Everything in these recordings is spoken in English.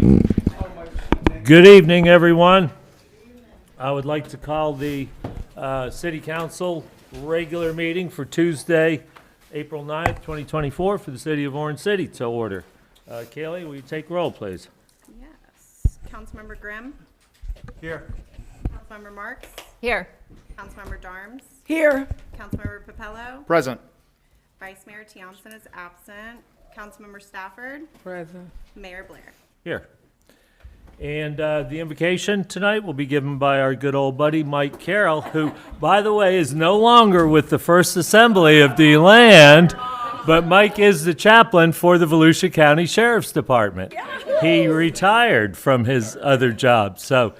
Good evening, everyone. I would like to call the City Council regular meeting for Tuesday, April 9th, 2024 for the City of Orange City to order. Kaylee, will you take roll, please? Yes. Councilmember Grimm? Here. Councilmember Marks? Here. Councilmember Darms? Here. Councilmember Papello? Present. Vice Mayor Tiomson is absent. Councilmember Stafford? Present. Mayor Blair? Here. And the invocation tonight will be given by our good old buddy Mike Carroll, who, by the way, is no longer with the First Assembly of DeLand, but Mike is the chaplain for the Volusia County Sheriff's Department. He retired from his other job. So,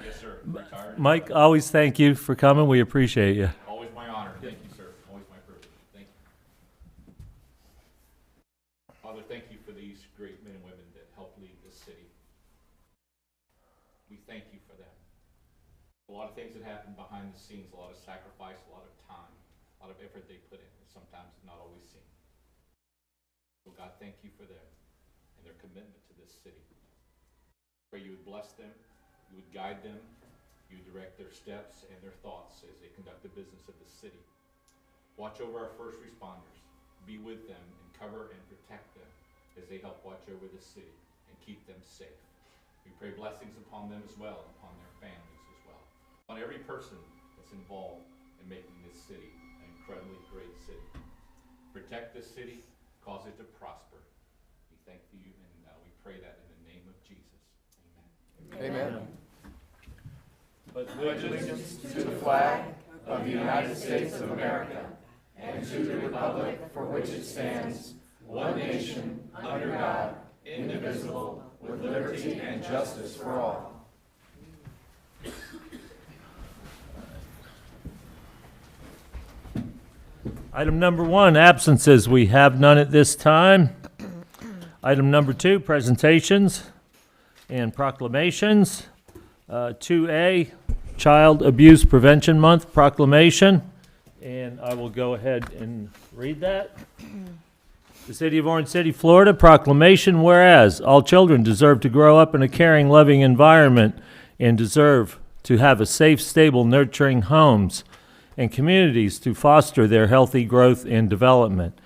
Mike, always thank you for coming. We appreciate you. Always my honor. Thank you, sir. Always my privilege. Thank you. Father, thank you for these great men and women that help lead this city. We thank you for them. A lot of things that happen behind the scenes, a lot of sacrifice, a lot of time, a lot of effort they put in, and sometimes not always seen. So God, thank you for them and their commitment to this city. Pray you would bless them, you would guide them, you would direct their steps and their thoughts as they conduct the business of the city. Watch over our first responders. Be with them and cover and protect them as they help watch over the city and keep them safe. We pray blessings upon them as well, upon their families as well, on every person that's involved in making this city an incredibly great city. Protect this city, cause it to prosper. We thank you and we pray that in the name of Jesus. Amen. Amen. Pledge allegiance to the flag of the United States of America and to the republic for which it stands, one nation, under God, indivisible, with liberty and justice for all. Item number 1, absences. We have none at this time. Item number 2, presentations and proclamations. 2A, Child Abuse Prevention Month proclamation. And I will go ahead and read that. The City of Orange City, Florida, proclamation, whereas all children deserve to grow up in a caring, loving environment and deserve to have a safe, stable, nurturing homes and communities to foster their healthy growth and development.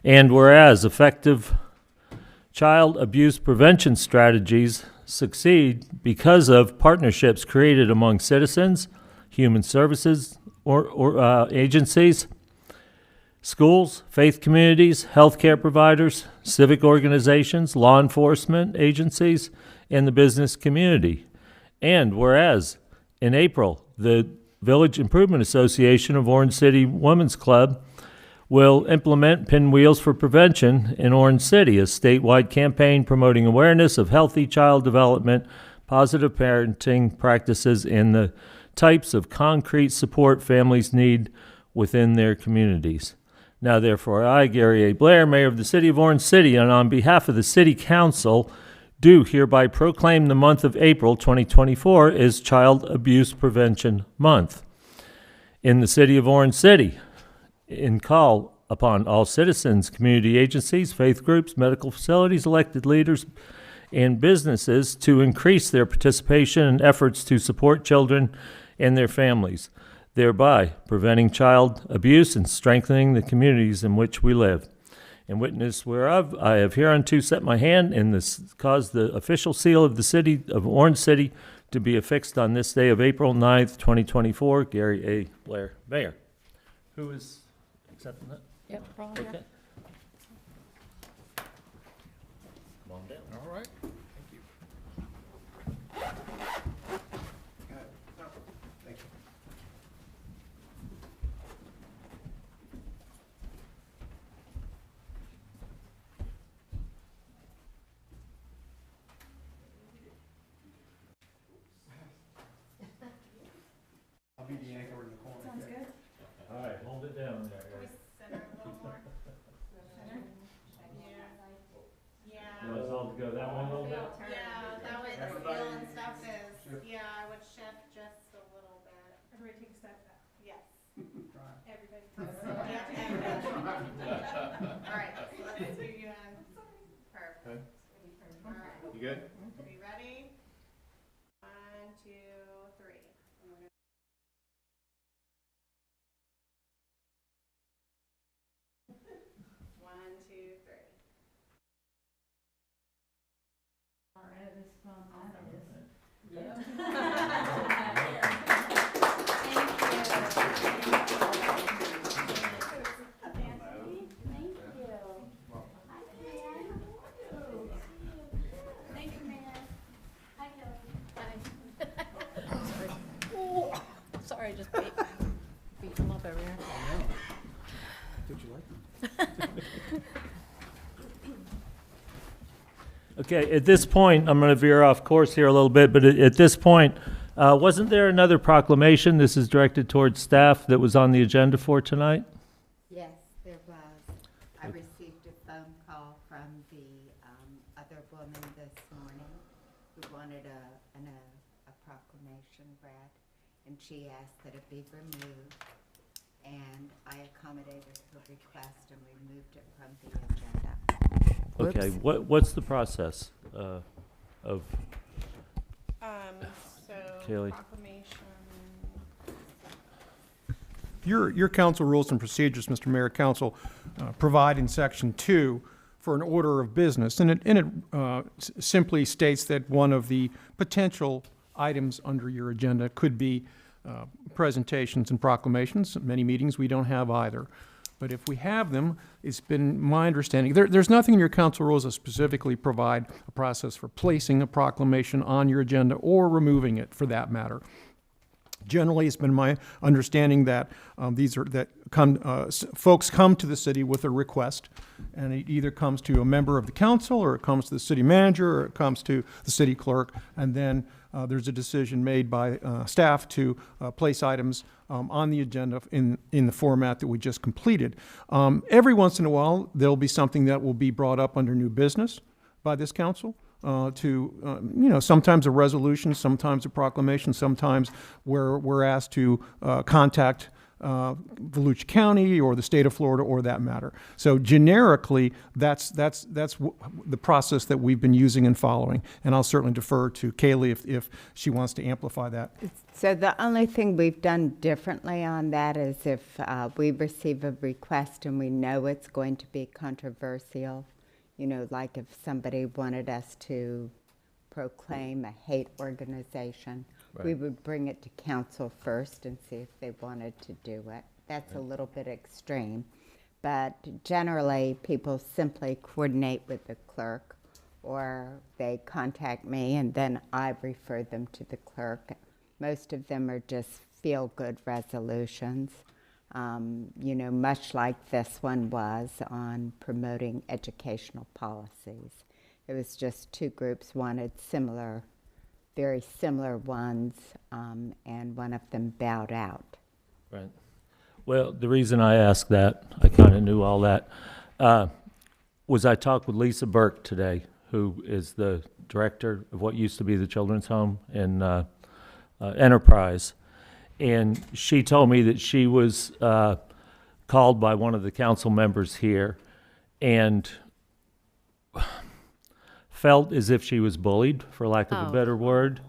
And whereas effective child abuse prevention strategies succeed because of partnerships created among citizens, human services agencies, schools, faith communities, healthcare providers, civic organizations, law enforcement agencies, and the business community. And whereas in April, the Village Improvement Association of Orange City Women's Club will implement Pinwheels for Prevention in Orange City, a statewide campaign promoting awareness of healthy child development, positive parenting practices, and the types of concrete support families need within their communities. Now, therefore, I, Gary A. Blair, Mayor of the City of Orange City, and on behalf of the City Council, do hereby proclaim the month of April 2024 as Child Abuse Prevention Month. In the City of Orange City, in call upon all citizens, community agencies, faith groups, medical facilities, elected leaders, and businesses to increase their participation in efforts to support children and their families, thereby preventing child abuse and strengthening the communities in which we live. In witness whereof, I have hereunto set my hand and this cause the official seal of the City of Orange City to be affixed on this day of April 9th, 2024. Gary A. Blair, Mayor. Who is accepting that? Yep, wrong. Okay. Come on down. All right. I'll be the anchor in the corner. Sounds good. All right, hold it down there. Center a little more. Center? Yeah. You want us all to go that way a little bit? Yeah, that way the feel and stuff is, yeah, I would shift just a little bit. Everybody take a step back. Yes. Everybody. All right, so let's do you in. Perfect. All right. You good? Are you ready? Sorry, I just beat them up over here. Okay, at this point, I'm going to veer off course here a little bit, but at this point, wasn't there another proclamation, this is directed towards staff, that was on the agenda for tonight? Yes, there was. I received a phone call from the other woman this morning who wanted a proclamation read, and she asked that it be removed, and I accommodated her request and removed it from the agenda. Okay, Whoops. what's the process of, So Kaylee. proclamation. Your council rules and procedures, Mr. Mayor, council provide in section 2 for an order of business. And it simply states that one of the potential items under your agenda could be presentations and proclamations. Many meetings we don't have either. But if we have them, it's been my understanding, there's nothing in your council rules that specifically provide a process for placing a proclamation on your agenda or removing it, for that matter. Generally, it's been my understanding that folks come to the city with a request, and it either comes to a member of the council, or it comes to the city manager, or it comes to the city clerk, and then there's a decision made by staff to place items on the agenda in the format that we just completed. Every once in a while, there'll be something that will be brought up under new business by this council. Sometimes a resolution, sometimes a proclamation, sometimes we're asked to contact Volusia County or the state of Florida, or that matter. So generically, that's the process that we've been using and following. And I'll certainly defer to Kaylee if she wants to amplify that. So the only thing we've done differently on that is if we receive a request and we know it's going to be controversial, like if somebody wanted us to proclaim a hate organization, we would bring it to council first and see if they wanted to do it. That's a little bit extreme. But generally, people simply coordinate with the clerk, or they contact me and then I refer them to the clerk. Most of them are just feel-good resolutions. Much like this one was on promoting educational policies. It was just two groups wanted very similar ones, and one of them bowed out. Right. Well, the reason I asked that, I kind of knew all that, was I talked with Lisa Burke today, who is the director of what used to be the Children's Home in Enterprise. And she told me that she was called by one of the council members here and felt as if she was bullied, for lack of a better word,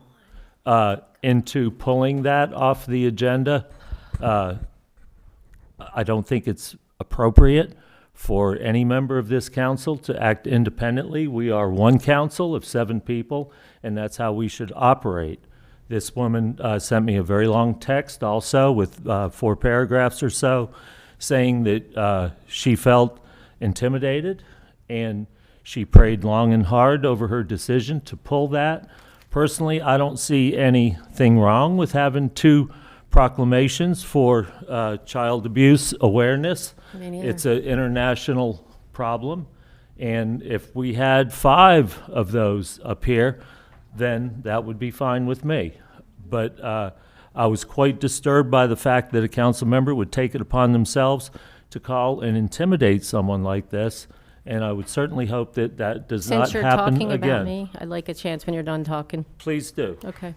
into pulling that off the agenda. I don't think it's appropriate for any member of this council to act independently. We are one council of 7 people, and that's how we should operate. This woman sent me a very long text also with 4 paragraphs or so, saying that she felt intimidated, and she prayed long and hard over her decision to pull that. Personally, I don't see anything wrong with having 2 proclamations for child abuse awareness. Me neither. It's an international problem, and if we had 5 of those up here, then that would be fine with me. But I was quite disturbed by the fact that a council member would take it upon themselves to call and intimidate someone like this, and I would certainly hope that that does not Since you're happen talking about again. me, I'd like a chance when you're done talking. Please do. Okay.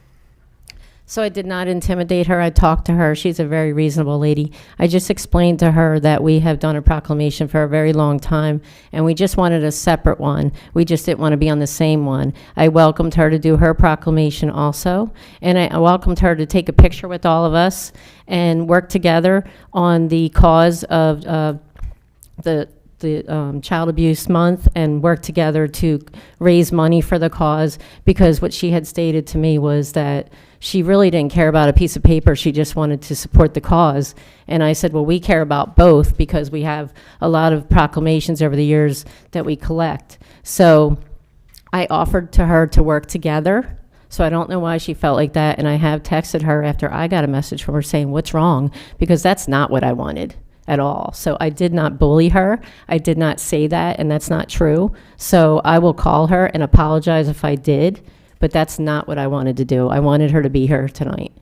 So I did not intimidate her. I talked to her. She's a very reasonable lady. I just explained to her that we have done a proclamation for a very long time, and we just wanted a separate one. We just didn't want to be on the same one. I welcomed her to do her proclamation also, and I welcomed her to take a picture with all of us and work together on the cause of the Child Abuse Month and work together to raise money for the cause, because what she had stated to me was that she really didn't care about a piece of paper. She just wanted to support the cause. And I said, well, we care about both because we have a lot of proclamations over the years that we collect. So I offered to her to work together. So I don't know why she felt like that. And I have texted her after I got a message from her saying, what's wrong? Because that's not what I wanted at all. So I did not bully her. I did not say that, and that's not true. So I will call her and apologize if I did, but that's not what I wanted to do. I wanted her to be here tonight.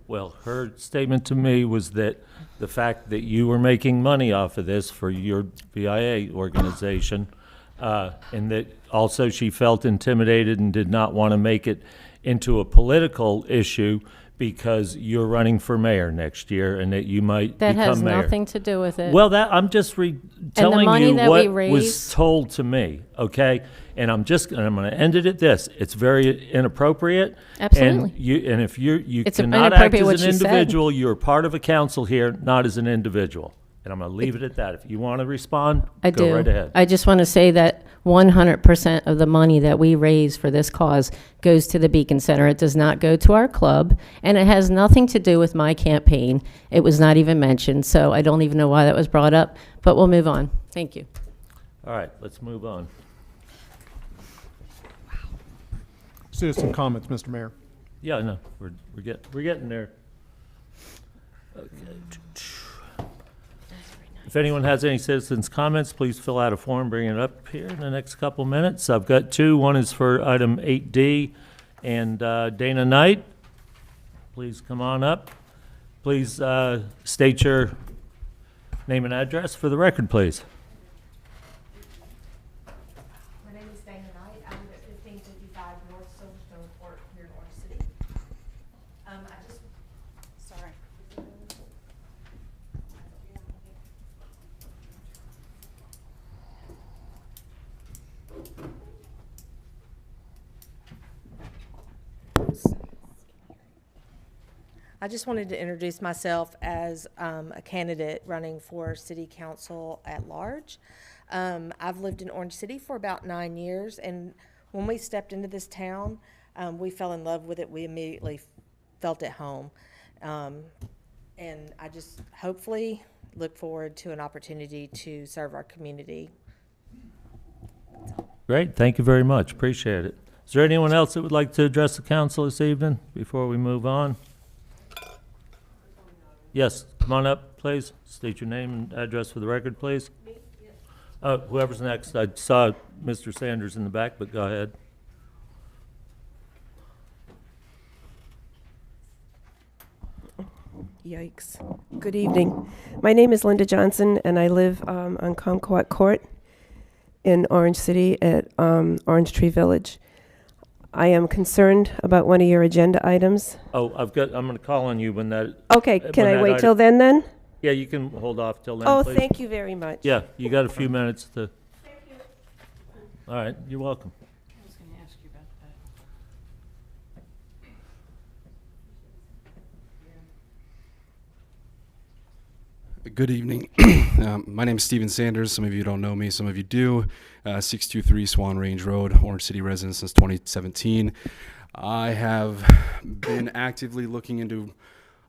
Well, her statement to me was that the fact that you were making money off of this for your VIA organization, and that also she felt intimidated and did not want to make it into a political issue because you're running for mayor next year and that you might That become has mayor. nothing to do with it. Well, that, I'm just telling money you that what we was raise- told to me, okay? And I'm going to end it at this. It's very inappropriate. Absolutely. And if you It's cannot act inappropriate what as an she said. individual, you're part of a council here, not as an individual. And I'm going to leave it at that. If you want to respond, I go do. right ahead. I just want to say that 100% of the money that we raise for this cause goes to the Beacon Center. It does not go to our club, and it has nothing to do with my campaign. It was not even mentioned, so I don't even know why that was brought up, but we'll move on. Thank you. All right, let's move on. Citizen comments, Mr. Mayor. Yeah, no, we're getting there. Okay. If anyone has any citizens' comments, please fill out a form, bring it up here in the next couple minutes. I've got two. One is for item 8D, and Dana Knight, please come on up. Please state your name and address for the record, please. My name is Dana Knight. I'm at 1555 North Silverstone Court here in Orange City. Sorry. I just wanted to introduce myself as a candidate running for city council at large. I've lived in Orange City for about 9 years, and when we stepped into this town, we fell in love with it. We immediately felt at home. And I just hopefully look forward to an opportunity to serve our community. Great, thank you very much, appreciate it. Is there anyone else that would like to address the council this evening before we move on? Yes, come on up, please. State your name and address for the record, please. Whoever's next. I saw Mr. Sanders in the back, but go ahead. Yikes. Good evening. My name is Linda Johnson, and I live on Comquat Court in Orange City at Orange Tree Village. I am concerned about one of your agenda items. Oh, I'm going to call on you when that, Okay, can when I that wait item- till then? yeah, you can hold off till then, Oh, please. thank you very much. Yeah, you got a few minutes to. All right, you're welcome. Good evening. My name is Steven Sanders. Some of you don't know me, some of you do. 623 Swan Range Road, Orange City resident since 2017. I have been actively looking into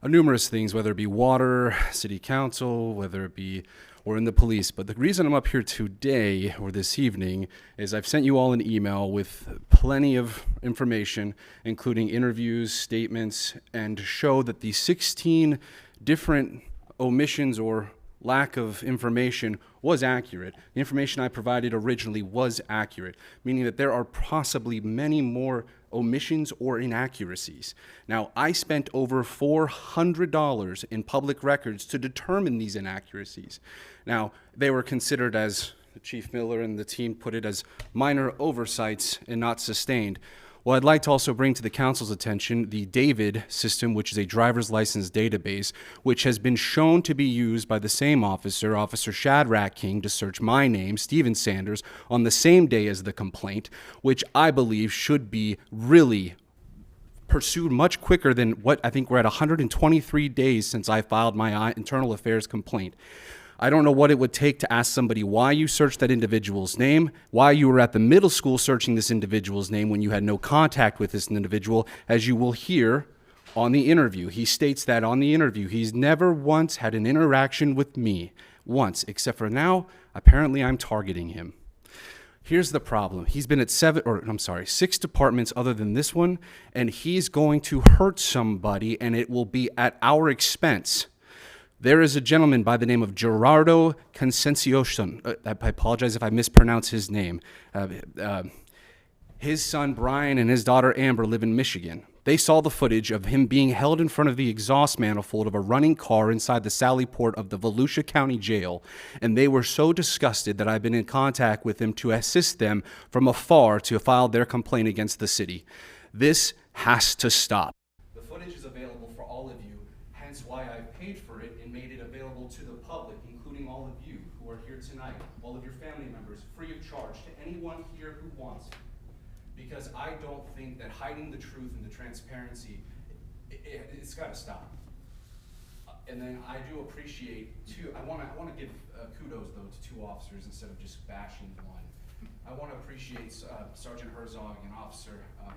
numerous things, whether it be water, city council, whether it be, or in the police. But the reason I'm up here today, or this evening, is I've sent you all an email with plenty of information, including interviews, statements, and to show that the 16 different omissions or lack of information was accurate. The information I provided originally was accurate, meaning that there are possibly many more omissions or inaccuracies. Now, I spent over $400 in public records to determine these inaccuracies. Now, they were considered, as Chief Miller and the team put it, as minor oversights and not sustained. Well, I'd like to also bring to the council's attention the DAVID system, which is a driver's license database, which has been shown to be used by the same officer, Officer Shadrack King, to search my name, Steven Sanders, on the same day as the complaint, which I believe should be really pursued much quicker than what I think we're at 123 days since I filed my internal affairs complaint. I don't know what it would take to ask somebody why you searched that individual's name, why you were at the middle school searching this individual's name when you had no contact with this individual, as you will hear on the interview. He states that on the interview, he's never once had an interaction with me, once, except for now, apparently I'm targeting him. Here's the problem. He's been at 6 departments other than this one, and he's going to hurt somebody, and it will be at our expense. There is a gentleman by the name of Gerardo Concencion. I apologize if I mispronounce his name. His son Brian and his daughter Amber live in Michigan. They saw the footage of him being held in front of the exhaust manifold of a running car inside the Sally Port of the Volusia County Jail, and they were so disgusted that I've been in contact with them to assist them from afar to file their complaint against the city. This has to stop. The footage is available for all of you, hence why I paid for it and made it available to the public, including all of you who are here tonight, all of your family members, free of charge to anyone here who wants it. Because I don't think that hiding the truth and the transparency, it's got to stop. And then I do appreciate I want to give kudos though to 2 officers instead of just bashing one. I want to appreciate Sergeant Herzog and Officer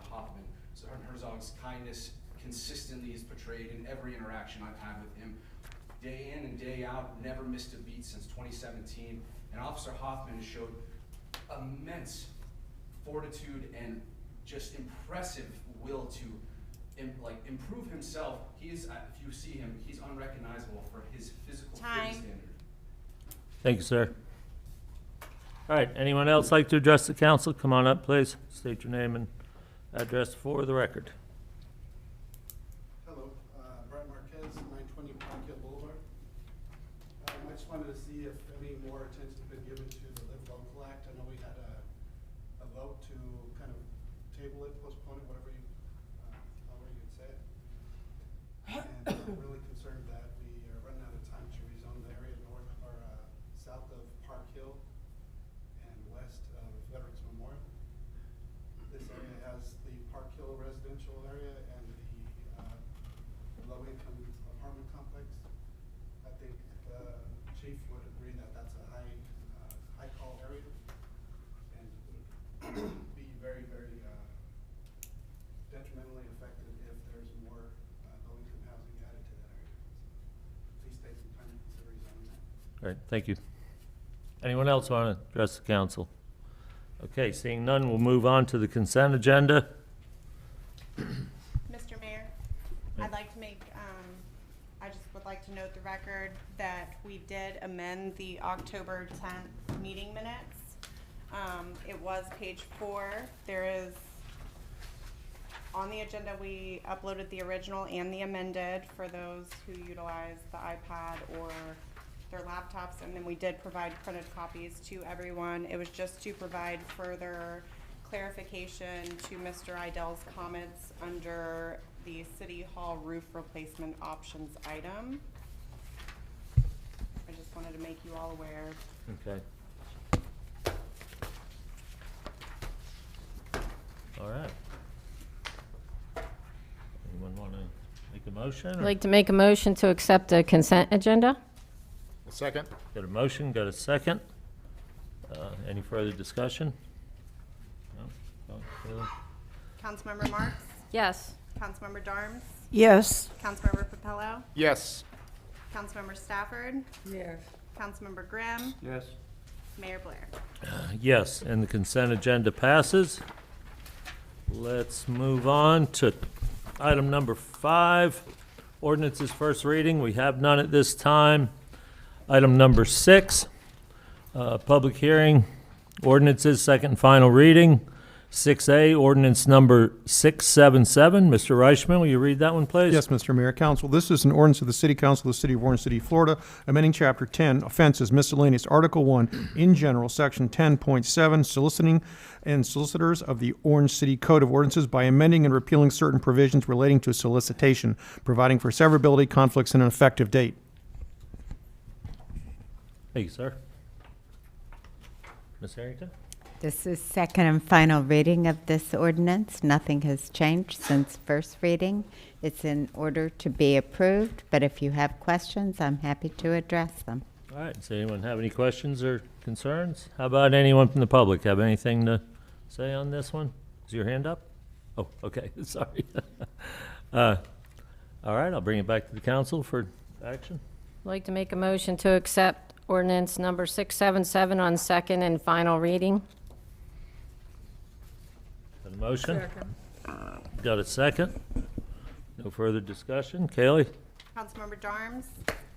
Hoffman. Sergeant Herzog's kindness consistently is portrayed in every interaction I've had with him, day in and day out, never missed a beat since 2017. And Officer Hoffman showed immense fortitude and just impressive will to improve himself. He is, if you see him, he's unrecognizable for his physical fitness standard. Thank you, sir. All right, anyone else like to address the council? Come on up, please. State your name and address for the record. Hello, Brett Marquez, 920 Park Hill Boulevard. I just wanted to see if any more attention has been given to the Live Local Act. I know we had a vote to kind of table it, postpone it, however you'd say it. And I'm really concerned that we are running out of time to rezone the area south of Park Hill and west of Veterans Memorial. This area has the Park Hill residential area and the low-income apartment complex. I think the chief would agree that that's a high call area and would be very, very detrimentally affected if there's more low-income housing added to that area. So please take some time to consider rezoning that. All right, thank you. Anyone else want to address the council? Okay, seeing none, we'll move on to the consent agenda. Mr. Mayor, I'd like to make, I just would like to note the record that we did amend the October 10th meeting minutes. It was page 4. There is, on the agenda, we uploaded the original and the amended for those who utilize the iPad or their laptops, and then we did provide printed copies to everyone. It was just to provide further clarification to Mr. Idell's comments under the City Hall roof replacement options item. I just wanted to make you all aware. Okay. All right. Anyone want to make a motion? I'd or- like to make a motion to accept the consent agenda. Second. Got a motion, got a second. Any further discussion? No? Really? Councilmember Marks? Yes. Councilmember Darms? Yes. Councilmember Papello? Yes. Councilmember Stafford? Yes. Councilmember Grimm? Yes. Mayor Blair? Yes, and the consent agenda passes. Let's move on to item number 5, ordinances first reading. We have none at this time. Item number 6, public hearing, ordinances second and final reading. 6A, ordinance number 677. Mr. Reichman, will you read that one, please? Yes, Mr. Mayor, Council, this is an ordinance of the City Council of the City of Orange City, Florida, amending Chapter 10, Offenses Miscellaneous, Article 1, in general, Section 10.7, soliciting and solicitors of the Orange City Code of Ordinances by amending and repealing certain provisions relating to solicitation, providing for severability, conflicts, and an effective date. Thank you, sir. Ms. Harrington? This is second and final reading of this ordinance. Nothing has changed since first reading. It's in order to be approved, but if you have questions, I'm happy to address them. All right, does anyone have any questions or concerns? How about anyone from the public have anything to say on this one? Is your hand up? Oh, okay, sorry. All right, I'll bring it back to the council for action. I'd like to make a motion to accept ordinance number 677 on second and final reading. Got a motion? Got a second? No further discussion? Kaylee? Councilmember Darms,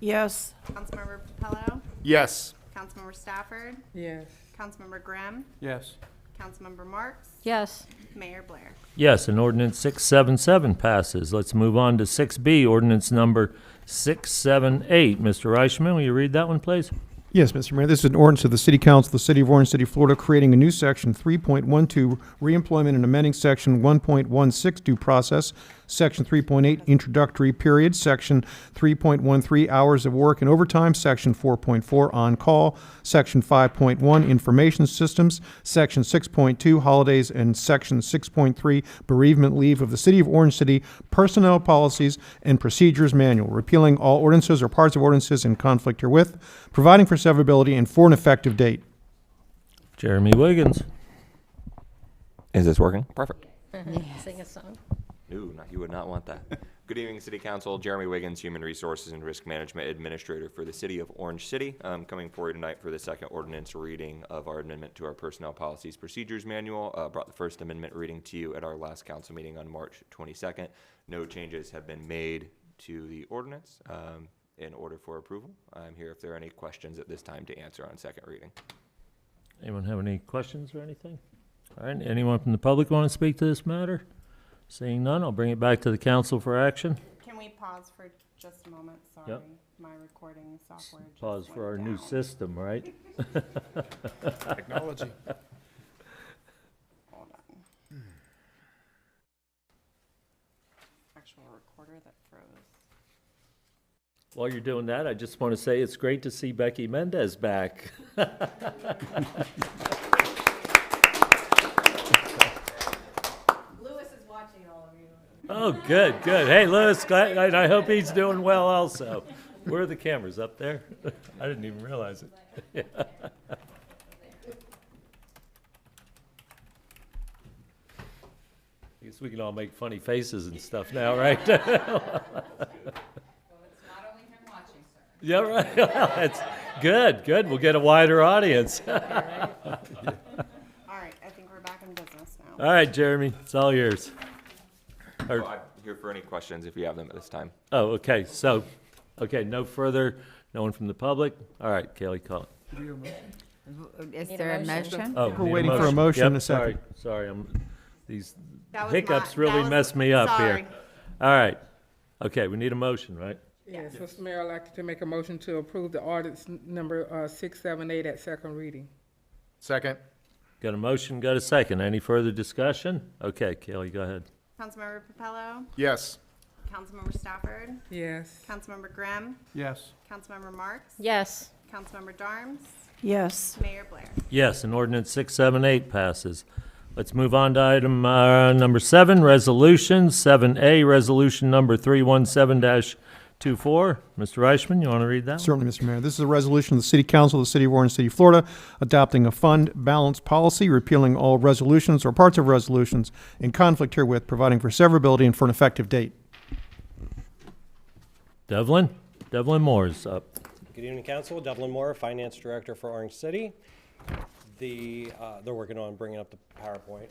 Yes. Councilmember Papello, Yes. Councilmember Stafford, Yes. Councilmember Grimm, Yes. Councilmember Marks, Yes. Mayor Blair. Yes, and ordinance 677 passes. Let's move on to 6B, ordinance number 678. Mr. Reichman, will you read that one, please? Yes, Mr. Mayor, this is an ordinance of the City Council of the City of Orange City, Florida, creating a new section 3.12, reemployment, and amending section 1.16, due process, section 3.8, introductory period, section 3.13, hours of work and overtime, section 4.4, on-call, section 5.1, information systems, section 6.2, holidays, and section 6.3, bereavement leave of the City of Orange City, personnel policies and procedures manual, repealing all ordinances or parts of ordinances in conflict herewith, providing for severability and for an effective date. Jeremy Wiggins. Is this working? Perfect. Sing a song. No, you would not want that. Good evening, City Council. Jeremy Wiggins, Human Resources and Risk Management Administrator for the City of Orange City. I'm coming forward tonight for the second ordinance reading of our amendment to our Personnel Policies Procedures Manual. Brought the first amendment reading to you at our last council meeting on March 22nd. No changes have been made to the ordinance in order for approval. I'm here if there are any questions at this time to answer on second reading. Anyone have any questions or anything? All right, anyone from the public want to speak to this matter? Seeing none, I'll bring it back to the council for action. Can we pause for just a moment? Sorry, Yep. my recording software just Pause for our went new down. system, right? Technology. Hold on. Actual recorder that froze. While you're doing that, I just want to say it's great to see Becky Mendez back. Lewis is watching all of you. Oh, good, good. Hey, Louis, I hope he's doing well also. Where are the cameras? Up there? I didn't even realize it. I guess we can all make funny faces and stuff now, right? Well, it's not only him watching, sir. Yeah, right. Well, that's good, good. We'll get a wider audience. All right, I think we're back in business now. All right, Jeremy, it's all yours. Well, I'm here for any questions if you have them at this time. Oh, okay, so, okay, no further, no one from the public? All right, Kaylee, call it. Is Need a there a motion? motion? Oh, We're need waiting for a motion Yep, and a second. Sorry, these That was hiccups that really was- messed me up sorry. here. All right, okay, we need a motion, right? Yes, Mr. Mayor, I'd like to make a motion to approve the ordinance number 678 at second reading. Second. Got a motion, got a second. Any further discussion? Okay, Kaylee, go ahead. Councilmember Papello, Yes. Councilmember Stafford, Yes. Councilmember Grimm, Yes. Councilmember Marks, Yes. Councilmember Darms, Yes. Mayor Blair. Yes, and ordinance 678 passes. Let's move on to item number 7, resolutions. 7A, resolution number 317-24. Mr. Reichman, you want to read that one? Certainly, Mr. Mayor. This is a resolution of the City Council of the City of Orange City, Florida, adopting a fund balance policy, repealing all resolutions or parts of resolutions in conflict herewith, providing for severability and for an effective date. Devlin Moore is up. Good evening, Council. Devlin Moore, Finance Director for Orange City. They're working on bringing up the PowerPoint.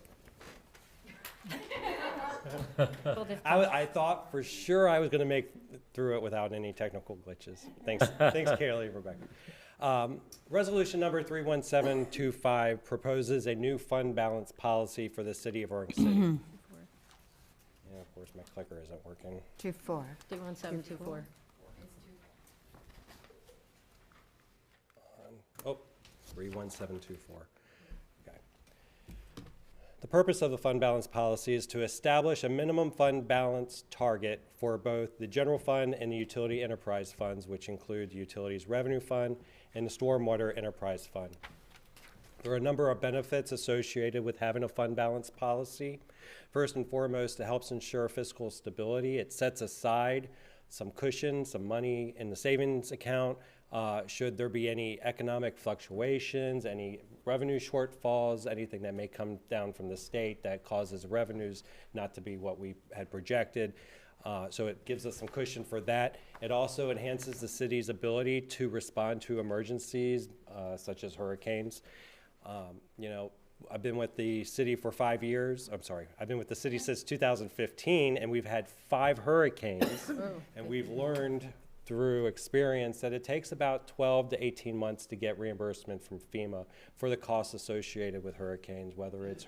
I thought for sure I was going to make through it without any technical glitches. Thanks, Kaylee, Rebecca. Resolution number 31725 proposes a new fund balance policy for the City of Orange City. Yeah, of course, my clicker isn't working. 2-4. 31724. Oh, 31724. Okay. The purpose of the fund balance policy is to establish a minimum fund balance target for both the general fund and the utility enterprise funds, which include the utilities revenue fund and the stormwater enterprise fund. There are a number of benefits associated with having a fund balance policy. First and foremost, it helps ensure fiscal stability. It sets aside some cushion, some money in the savings account should there be any economic fluctuations, any revenue shortfalls, anything that may come down from the state that causes revenues not to be what we had projected. So it gives us some cushion for that. It also enhances the city's ability to respond to emergencies such as hurricanes. You know, I've been with the city for 5 years. I'm sorry, I've been with the city since 2015, and we've had 5 hurricanes, and we've learned through experience that it takes about 12 to 18 months to get reimbursement from FEMA for the costs associated with hurricanes, whether it's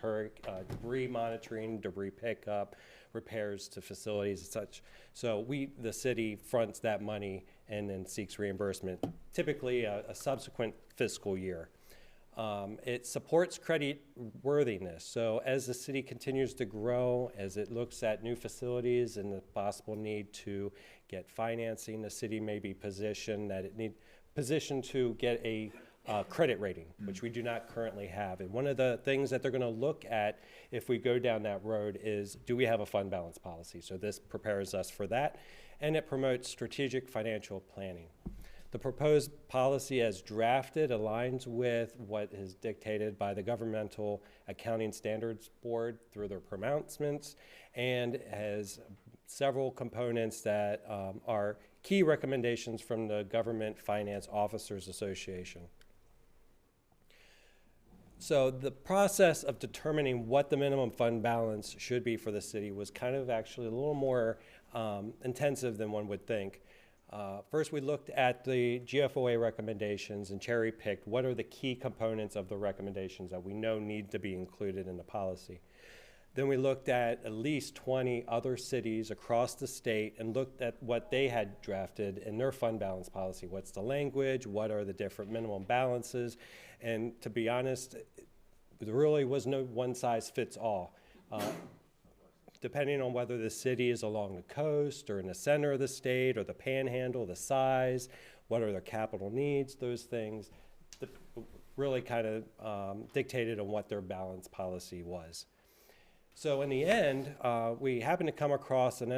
debris monitoring, debris pickup, repairs to facilities and such. So the city fronts that money and then seeks reimbursement, typically a subsequent fiscal year. It supports credit worthiness. So as the city continues to grow, as it looks at new facilities and the possible need to get financing, the city may be positioned to get a credit rating, which we do not currently have. And one of the things that they're going to look at if we go down that road is, do we have a fund balance policy? So this prepares us for that, and it promotes strategic financial planning. The proposed policy as drafted aligns with what is dictated by the Governmental Accounting Standards Board through their pronouncements, and has several components that are key recommendations from the Government Finance Officers Association. So the process of determining what the minimum fund balance should be for the city was kind of actually a little more intensive than one would think. First, we looked at the GFOA recommendations and cherry-picked what are the key components of the recommendations that we know need to be included in the policy. Then we looked at least 20 other cities across the state and looked at what they had drafted in their fund balance policy. What's the language? What are the different minimum balances? And to be honest, there really was no one-size-fits-all. Depending on whether the city is along the coast or in the center of the state or the panhandle, the size, what are their capital needs, those things really kind of dictated on what their balance policy was. So in the end, we happened to come across an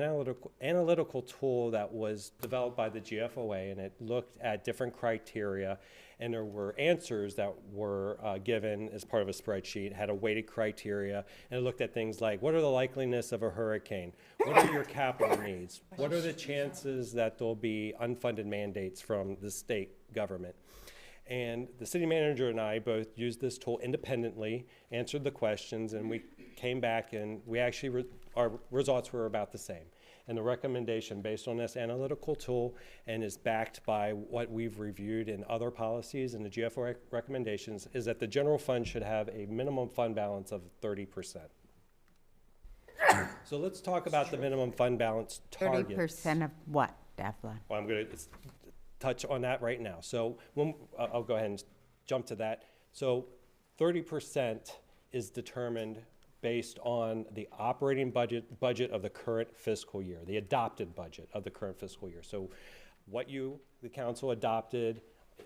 analytical tool that was developed by the GFOA, and it looked at different criteria, and there were answers that were given as part of a spreadsheet. It had a weighted criteria, and it looked at things like, what are the likeliness of a hurricane? What are your capital needs? What are the chances that there'll be unfunded mandates from the state government? And the city manager and I both used this tool independently, answered the questions, and we came back and we actually, our results were about the same. And the recommendation based on this analytical tool and is backed by what we've reviewed in other policies and the GFO recommendations is that the general fund should have a minimum fund balance of 30%. So let's talk about the minimum fund balance targets. 30% of what, Devlin? Well, I'm going to touch on that right now. So I'll go ahead and jump to that. So 30% is determined based on the operating budget of the current fiscal year, the adopted budget of the current fiscal year. So what the council adopted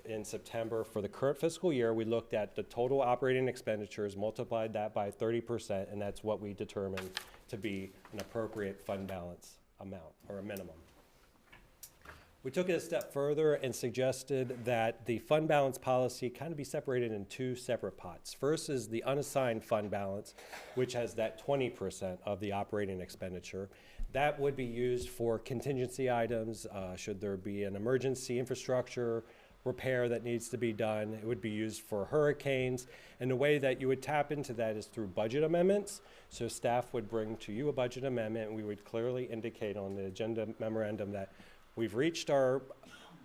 in September for the current fiscal year, we looked at the total operating expenditures, multiplied that by 30%, and that's what we determined to be an appropriate fund balance amount or a minimum. We took it a step further and suggested that the fund balance policy kind of be separated in 2 separate pots. First is the unassigned fund balance, which has that 20% of the operating expenditure. That would be used for contingency items. Should there be an emergency infrastructure repair that needs to be done, it would be used for hurricanes. And the way that you would tap into that is through budget amendments. So staff would bring to you a budget amendment, and we would clearly indicate on the agenda memorandum that we've reached our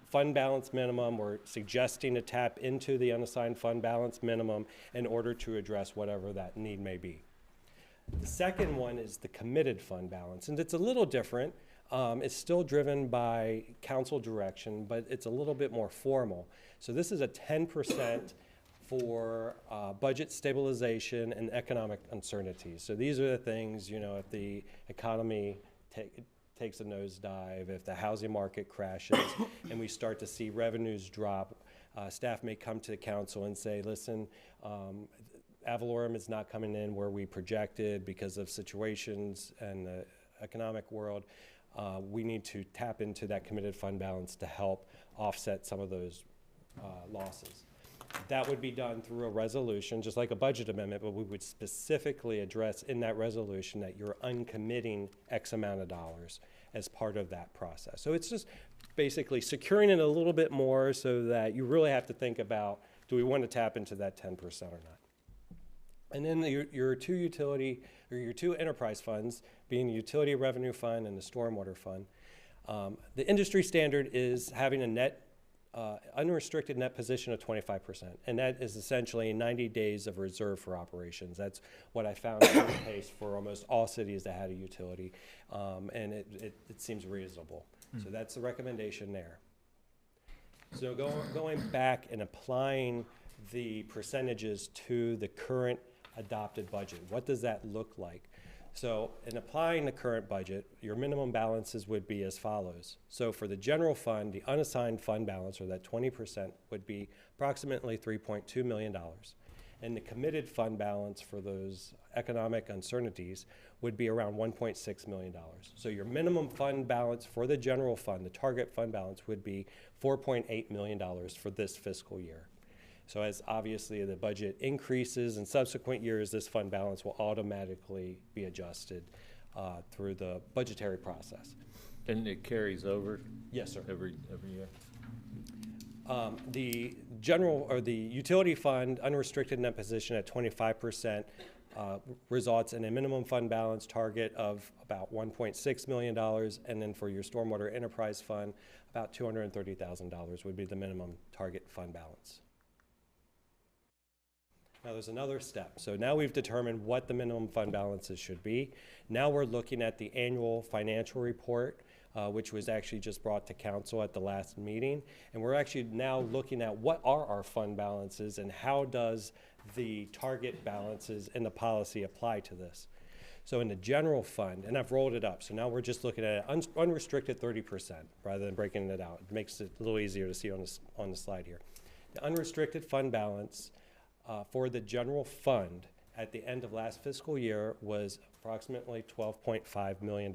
fund balance minimum. We're suggesting to tap into the unassigned fund balance minimum in order to address whatever that need may be. The second one is the committed fund balance, and it's a little different. It's still driven by council direction, but it's a little bit more formal. So this is a 10% for budget stabilization and economic uncertainty. So these are the things, you know, if the economy takes a nosedive, if the housing market crashes and we start to see revenues drop, staff may come to the council and say, listen, ad valorem is not coming in where we projected because of situations in the economic world. we need to tap into that committed fund balance to help offset some of those losses. That would be done through a resolution, just like a budget amendment, but we would specifically address in that resolution that you're uncommitting X amount of dollars as part of that process. So it's just basically securing it a little bit more so that you really have to think about, do we want to tap into that 10% or not? And then your two utility, or your two enterprise funds, being the utility revenue fund and the stormwater fund, the industry standard is having a net unrestricted net position of 25%, and that is essentially 90 days of reserve for operations. That's what I found to be the case for almost all cities that had a utility, and it seems reasonable. So that's the recommendation there. So going back and applying the percentages to the current adopted budget, what does that look like? So in applying the current budget, your minimum balances would be as follows. So for the general fund, the unassigned fund balance, or that 20%, would be approximately $3.2 million. And the committed fund balance for those economic uncertainties would be around $1.6 million. So your minimum fund balance for the general fund, the target fund balance, would be $4.8 million for this fiscal year. So as obviously the budget increases in subsequent years, this fund balance will automatically be adjusted through the budgetary process. And it carries over? Yes, sir. Every year? The general, or the utility fund unrestricted net position at 25% results in a minimum fund balance target of about $1.6 million, and then for your stormwater enterprise fund, about $230,000 would be the minimum target fund balance. Now there's another step. So now we've determined what the minimum fund balances should be. Now we're looking at the annual financial report, which was actually just brought to council at the last meeting. And we're actually now looking at what are our fund balances and how does the target balances in the policy apply to this. So in the general fund, and I've rolled it up, so now we're just looking at unrestricted 30% rather than breaking it out. It makes it a little easier to see on the slide here. The unrestricted fund balance for the general fund at the end of last fiscal year was approximately $12.5 million.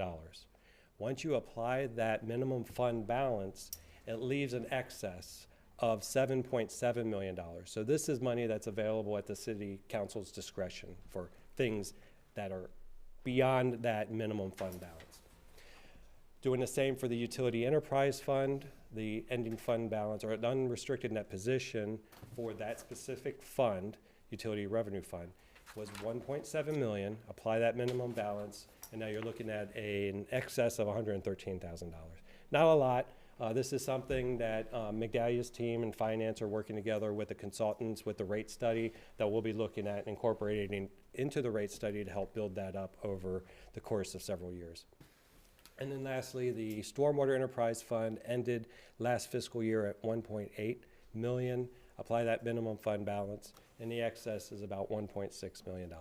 Once you apply that minimum fund balance, it leaves an excess of $7.7 million. So this is money that's available at the city council's discretion for things that are beyond that minimum fund balance. Doing the same for the utility enterprise fund, the ending fund balance, or an unrestricted net position for that specific fund, utility revenue fund, was $1.7 million. Apply that minimum balance, and now you're looking at an excess of $113,000. Not a lot. This is something that McDalia's team and finance are working together with the consultants with the rate study that we'll be looking at and incorporating into the rate study to help build that up over the course of several years. And then lastly, the Stormwater Enterprise Fund ended last fiscal year at $1.8 million. Apply that minimum fund balance, and the excess is about $1.6 million.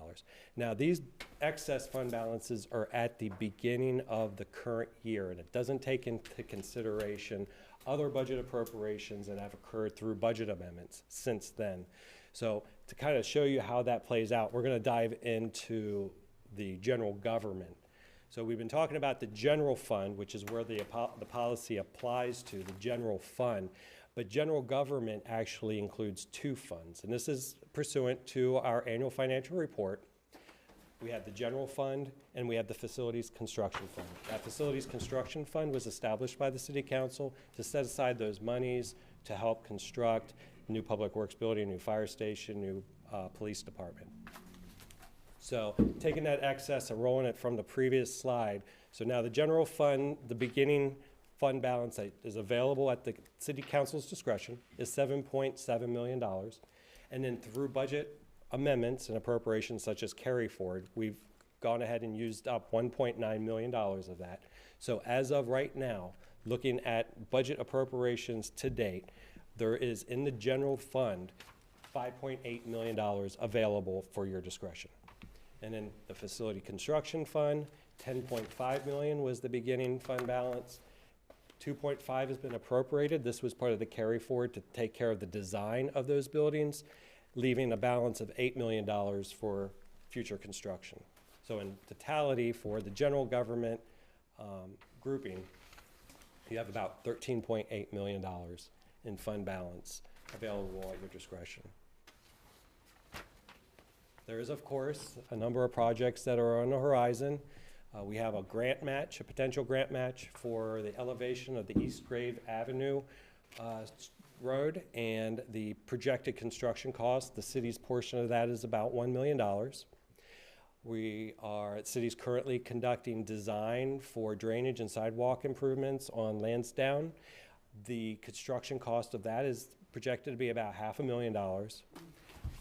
Now, these excess fund balances are at the beginning of the current year, and it doesn't take into consideration other budget appropriations that have occurred through budget amendments since then. So to kind of show you how that plays out, we're going to dive into the general government. So we've been talking about the general fund, which is where the policy applies to, the general fund. But general government actually includes two funds, and this is pursuant to our annual financial report. We have the general fund and we have the facilities construction fund. That facilities construction fund was established by the city council to set aside those monies to help construct new public works building, new fire station, new police department. So taking that excess and rolling it from the previous slide. So now the general fund, the beginning fund balance that is available at the city council's discretion is $7.7 million. And then through budget amendments and appropriations such as carry forward, we've gone ahead and used up $1.9 million of that. So as of right now, looking at budget appropriations to date, there is in the general fund $5.8 million available for your discretion. And then the facility construction fund, $10.5 million was the beginning fund balance. 2.5 has been appropriated. This was part of the carry forward to take care of the design of those buildings, leaving a balance of $8 million for future construction. So in totality for the general government grouping, you have about $13.8 million in fund balance available at your discretion. There is, of course, a number of projects that are on the horizon. We have a grant match, a potential grant match for the elevation of the East Grave Avenue road, and the projected construction cost, the city's portion of that is about $1 million. The city's currently conducting design for drainage and sidewalk improvements on Lansdowne. The construction cost of that is projected to be about $500,000.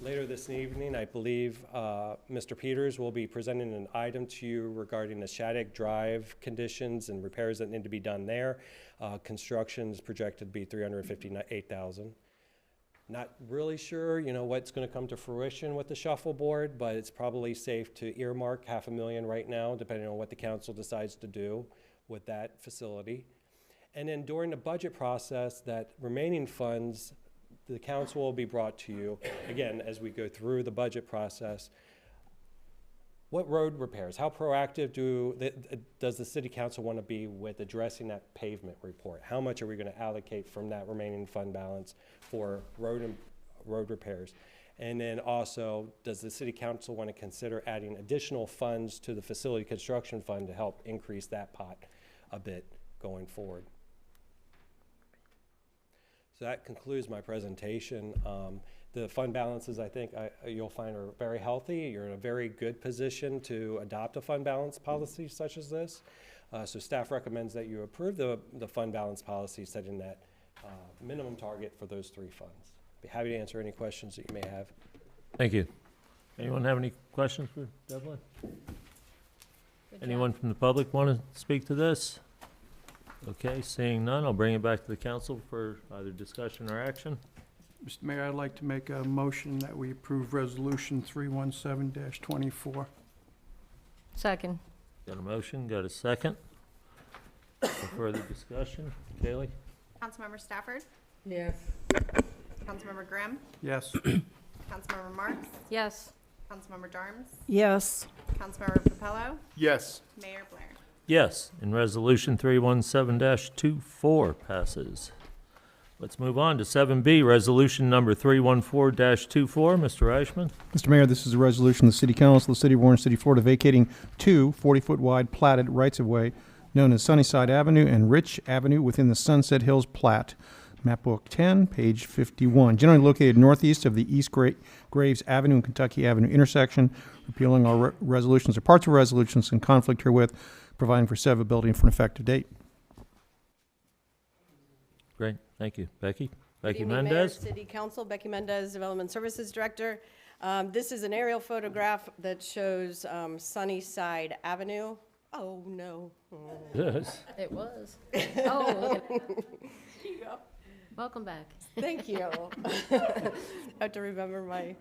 Later this evening, I believe Mr. Peters will be presenting an item to you regarding the Shattuck Drive conditions and repairs that need to be done there. Construction is projected to be $358,000. Not really sure, what's going to come to fruition with the shuffleboard, but it's probably safe to earmark $500,000 right now, depending on what the council decides to do with that facility. And then during the budget process, that remaining funds, the council will be brought to you, again, as we go through the budget process. What road repairs? How proactive does the city council want to be with addressing that pavement report? How much are we going to allocate from that remaining fund balance for road repairs? And then also, does the city council want to consider adding additional funds to the facility construction fund to help increase that pot a bit going forward? So that concludes my presentation. The fund balances, I think, you'll find are very healthy. You're in a very good position to adopt a fund balance policy such as this. So staff recommends that you approve the fund balance policy, setting that minimum target for those three funds. Be happy to answer any questions that you may have. Thank you. Anyone have any questions for Devlin? Anyone from the public want to speak to this? Okay, seeing none, I'll bring it back to the council for either discussion or action. Mr. Mayor, I'd like to make a motion that we approve Resolution 317-24. Second. Got a motion, got a second. No further discussion? Kaylee? Councilmember Stafford, Yes. Councilmember Grimm, Yes. Councilmember Marks, Yes. Councilmember Darms, Yes. Councilmember Papello, Yes. Mayor Blair. Yes, and Resolution 317-24 passes. Let's move on to 7B, Resolution Number 314-24. Mr. Eichmann? Mr. Mayor, this is a resolution of the City Council of the City of Orange City, Florida, vacating two 40-foot wide platted rights-of-way known as Sunnyside Avenue and Rich Avenue within the Sunset Hills Plat. Map Book 10, page 51. Generally located northeast of the East Graves Avenue and Kentucky Avenue intersection, repealing all resolutions or parts of resolutions in conflict herewith, providing for severability and for an effective date. Great, thank you. Becky? Becky Good evening, Mayor, Mendez? City Council, Becky Mendez, Development Services Director. This is an aerial photograph that shows Sunnyside Avenue. Oh, no. Yes. It was. Oh, look at that. Here you go. Welcome back. Thank you. I have to remember my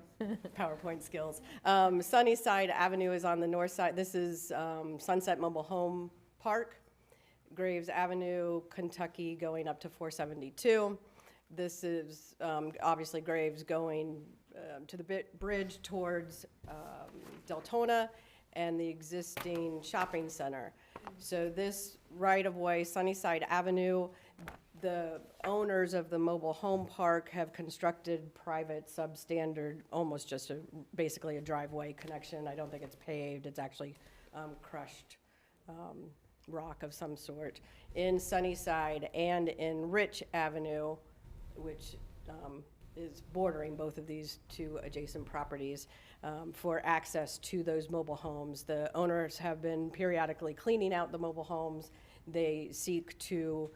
PowerPoint skills. Sunnyside Avenue is on the north side. This is Sunset Mobile Home Park, Graves Avenue, Kentucky, going up to 472. This is obviously Graves going to the bridge towards Deltona and the existing shopping center. So this right-of-way, Sunnyside Avenue, the owners of the mobile home park have constructed private substandard, almost just basically a driveway connection. I don't think it's paved. It's actually crushed rock of some sort in Sunnyside and in Rich Avenue, which is bordering both of these two adjacent properties for access to those mobile homes. The owners have been periodically cleaning out the mobile homes. They seek to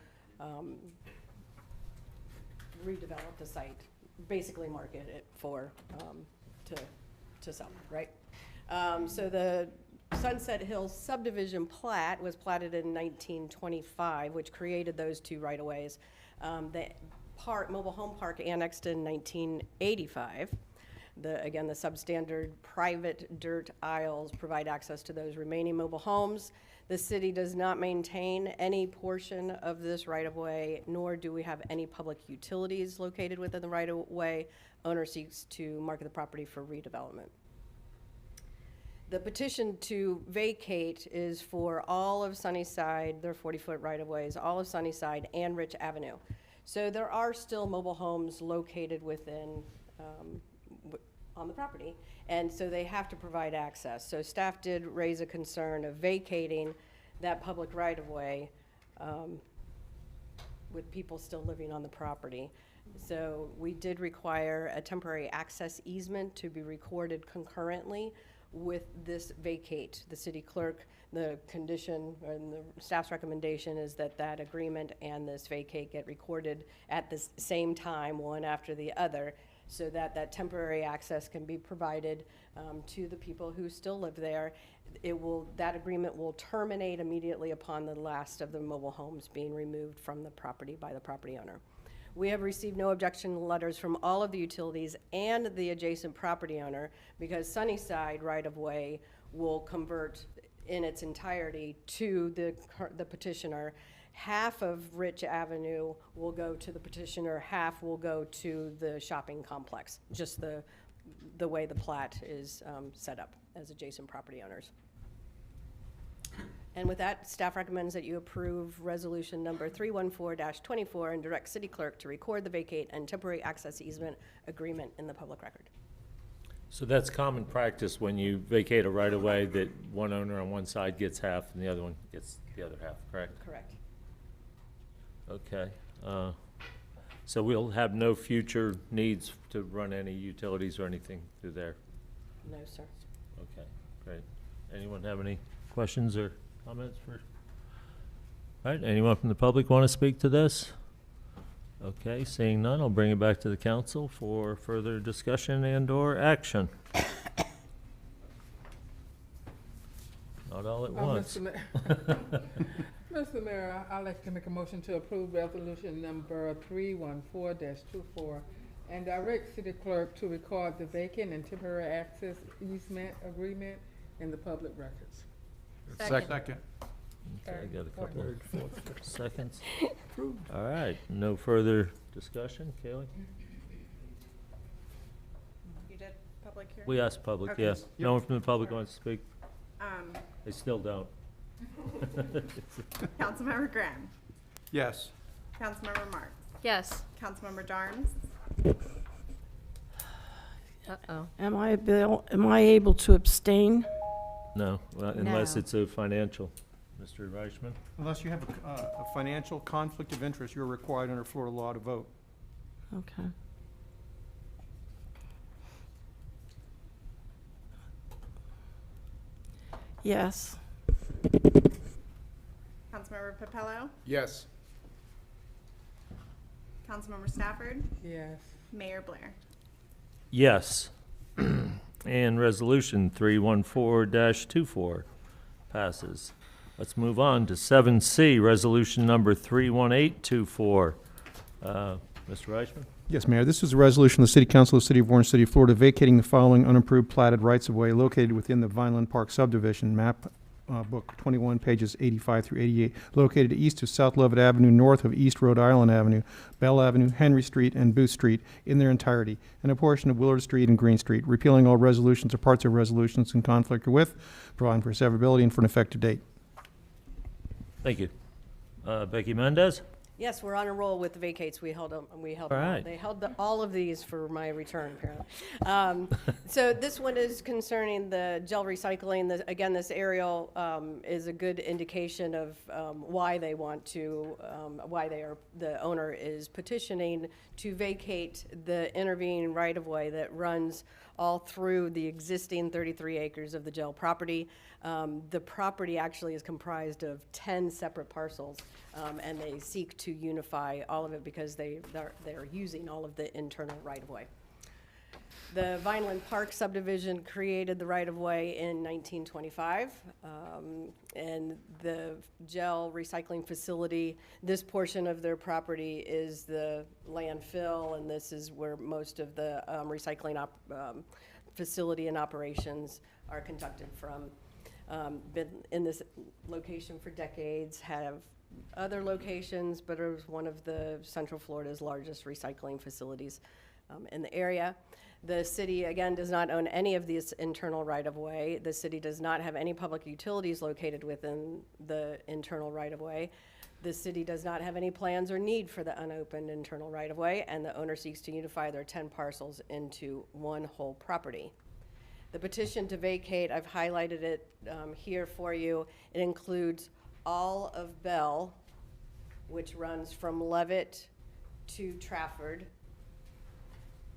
redevelop the site, basically market it for to sell, right? So the Sunset Hills subdivision plat was platted in 1925, which created those two right-of-ways. The mobile home park annexed in 1985. Again, the substandard private dirt aisles provide access to those remaining mobile homes. The city does not maintain any portion of this right-of-way, nor do we have any public utilities located within the right-of-way. Owner seeks to market the property for redevelopment. The petition to vacate is for all of Sunnyside, their 40-foot right-of-ways, all of Sunnyside and Rich Avenue. So there are still mobile homes located within, on the property, and so they have to provide access. So staff did raise a concern of vacating that public right-of-way with people still living on the property. So we did require a temporary access easement to be recorded concurrently with this vacate. The city clerk, the condition and the staff's recommendation is that that agreement and this vacate get recorded at the same time, one after the other, so that that temporary access can be provided to the people who still live there. That agreement will terminate immediately upon the last of the mobile homes being removed from the property by the property owner. We have received no objection letters from all of the utilities and the adjacent property owner, because Sunnyside right-of-way will convert in its entirety to the petitioner. Half of Rich Avenue will go to the petitioner, half will go to the shopping complex, just the way the plat is set up as adjacent property owners. And with that, staff recommends that you approve resolution number 314-24 and direct city clerk to record the vacate and temporary access easement agreement in the public record. So that's common practice when you vacate a right-of-way, that one owner on one side gets half and the other one gets the other half, correct? Correct. Okay. So we'll have no future needs to run any utilities or anything through there? No, sir. Okay, great. Anyone have any questions or comments for? All right, anyone from the public want to speak to this? Okay, seeing none, I'll bring it back to the council for further discussion and/or action. Not all at once. Mr. Mayor, I'd like to make a motion to approve resolution number 314-24 and direct city clerk to record the vacant and temporary access easement agreement in the public records. Second. Okay, got a couple of seconds. All right, no further discussion. Kaylee? You did public hearing? We asked public, Okay. yes. No one from the public wants to speak? Um, They still don't. Councilmember Graham. Yes. Councilmember Marks. Yes. Councilmember Darnes. Uh-oh. Am I able to abstain? No, unless No. it's a financial. Mr. Reichman? Unless you have a financial conflict of interest, you're required under Florida law to vote. Okay. Yes. Councilmember Papello. Yes. Councilmember Stafford. Yes. Mayor Blair. Yes. And resolution 314-24 passes. Let's move on to 7C, resolution number 31824. Mr. Reichman? Yes, Mayor. This is a resolution of the City Council of the City of Orange City, Florida, vacating the following unapproved platted rights-of-way located within the Vineland Park subdivision, map book 21, pages 85 through 88, located east of South Lovett Avenue, north of East Rhode Island Avenue, Bell Avenue, Henry Street, and Booth Street in their entirety, and a portion of Willard Street and Green Street, repealing all resolutions or parts of resolutions in conflict with, providing for severability and for an effective date. Thank you. Becky Mendez? Yes, we're on a roll with the vacates. We held them. All right. They held all of these for my return, apparently. So this one is concerning the gel recycling. Again, this aerial is a good indication of why they want to, the owner is petitioning to vacate the intervening right-of-way that runs all through the existing 33 acres of the gel property. The property actually is comprised of 10 separate parcels, and they seek to unify all of it because they're using all of the internal right-of-way. The Vineland Park subdivision created the right-of-way in 1925, and the gel recycling facility, this portion of their property is the landfill, and this is where most of the recycling facility and operations are conducted from. Been in this location for decades, have other locations, but it was one of the Central Florida's largest recycling facilities in the area. The city, again, does not own any of this internal right-of-way. The city does not have any public utilities located within the internal right-of-way. The city does not have any plans or need for the unopened internal right-of-way, and the owner seeks to unify their 10 parcels into one whole property. The petition to vacate, I've highlighted it here for you. It includes all of Bell, which runs from Levitt to Trafford,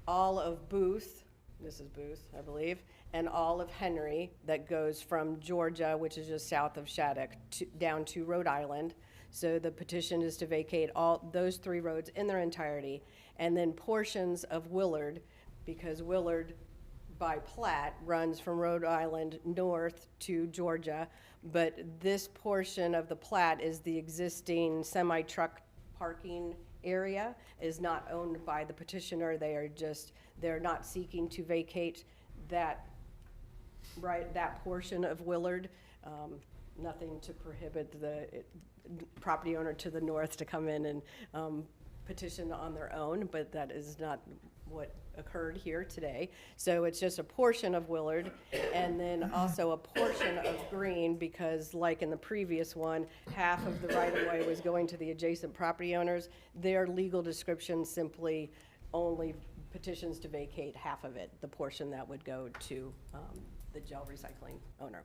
all of Booth, this is Booth, I believe, and all of Henry that goes from Georgia, which is just south of Shattuck, down to Rhode Island. So the petition is to vacate all those 3 roads in their entirety, and then portions of Willard, because Willard by plat runs from Rhode Island north to Georgia, but this portion of the plat is the existing semi-truck parking area, is not owned by the petitioner. They're not seeking to vacate that portion of Willard. Nothing to prohibit the property owner to the north to come in and petition on their own, but that is not what occurred here today. So it's just a portion of Willard, and then also a portion of Green, because like in the previous one, half of the right-of-way was going to the adjacent property owners. Their legal description simply only petitions to vacate half of it, the portion that would go to the gel recycling owner.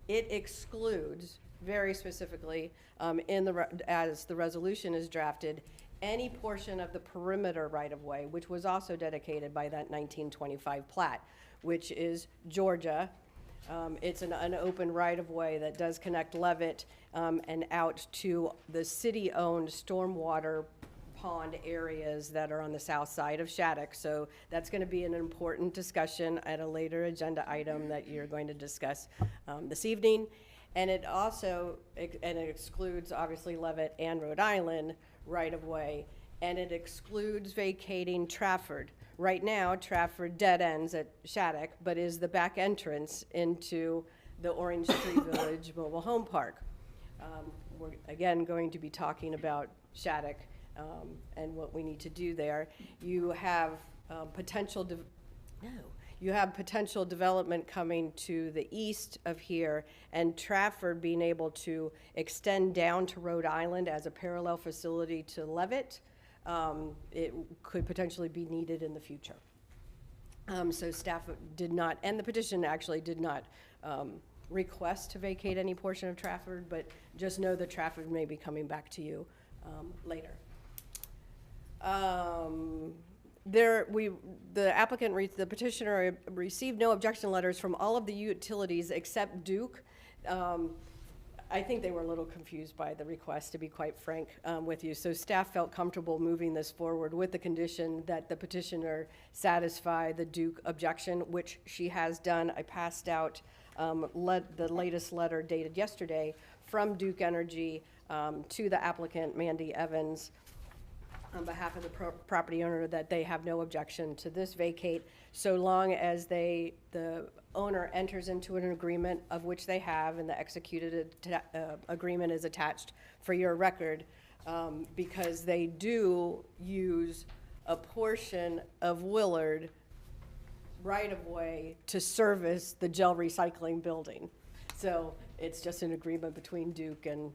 It excludes, very specifically, as the resolution is drafted, any portion of the perimeter right-of-way, which was also dedicated by that 1925 plat, which is Georgia. It's an unopened right-of-way that does connect Levitt and out to the city-owned stormwater pond areas that are on the south side of Shattuck. So that's going to be an important discussion at a later agenda item that you're going to discuss this evening. And it also, it excludes obviously Levitt and Rhode Island right-of-way, and it excludes vacating Trafford. Right now, Trafford dead ends at Shattuck, but is the back entrance into the Orange Tree Village Mobile Home Park. We're again going to be talking about Shattuck and what we need to do there. You have potential development coming to the east of here, and Trafford being able to extend down to Rhode Island as a parallel facility to Levitt. It could potentially be needed in the future. So staff did not, and the petition actually did not request to vacate any portion of Trafford, but just know that Trafford may be coming back to you later. The petitioner received no objection letters from all of the utilities except Duke. I think they were a little confused by the request, to be quite frank with you. So staff felt comfortable moving this forward with the condition that the petitioner satisfy the Duke objection, which she has done. I passed out the latest letter dated yesterday from Duke Energy to the applicant, Mandy Evans, on behalf of the property owner, that they have no objection to this vacate, so long as the owner enters into an agreement, of which they have, and the executed agreement is attached for your record, because they do use a portion of Willard right-of-way to service the gel recycling building. So it's just an agreement between Duke and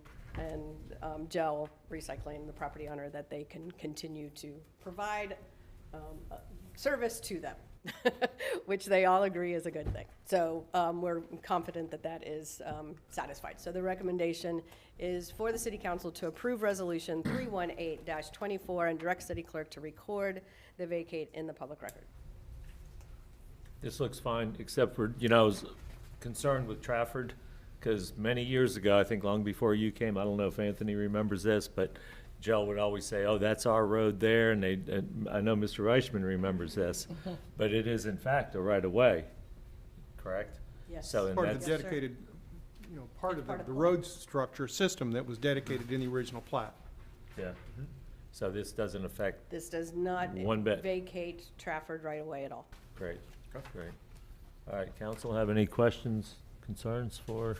gel recycling, the property owner, that they can continue to provide service to them, which they all agree is a good thing. So we're confident that that is satisfied. So the recommendation is for the City Council to approve Resolution 318-24 and direct City Clerk to record the vacate in the public record. This looks fine, except for, I was concerned with Trafford, because many years ago, I think long before you came, I don't know if Anthony remembers this, but Joe would always say, oh, that's our road there, and I know Mr. Reichman remembers this, but it is in fact a right-of-way, correct? Yes. So, Part of the dedicated, part of the road structure system that was dedicated in the original plat. Yeah. So this doesn't affect, This does not One bit. vacate Trafford right away at all. great, great. All right, council, have any questions, concerns for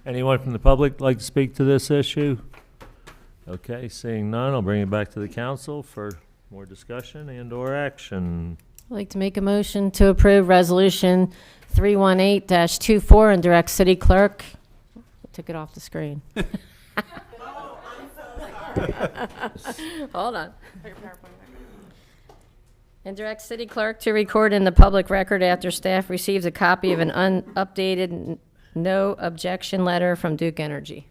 anyone from the public like to speak to this issue? Okay, seeing none, I'll bring it back to the council for more discussion and/or action. I'd like to make a motion to approve Resolution 318-24 and direct city clerk. I took it off the screen. Hold on. And direct city clerk to record in the public record after staff receives a copy of an updated no objection letter from Duke Energy.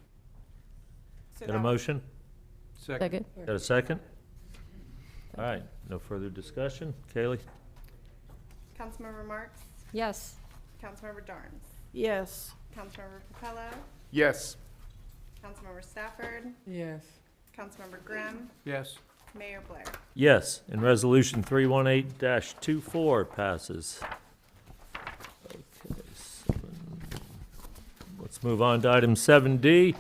Got a motion? Second. Got a second? All right, no further discussion. Kaylee? Councilmember Marks? Yes. Councilmember Darnes? Yes. Councilmember Capello? Yes. Councilmember Stafford? Yes. Councilmember Grimm? Yes. Mayor Blair? Yes, and Resolution 318-24 passes. Okay, let's move on to item 7D,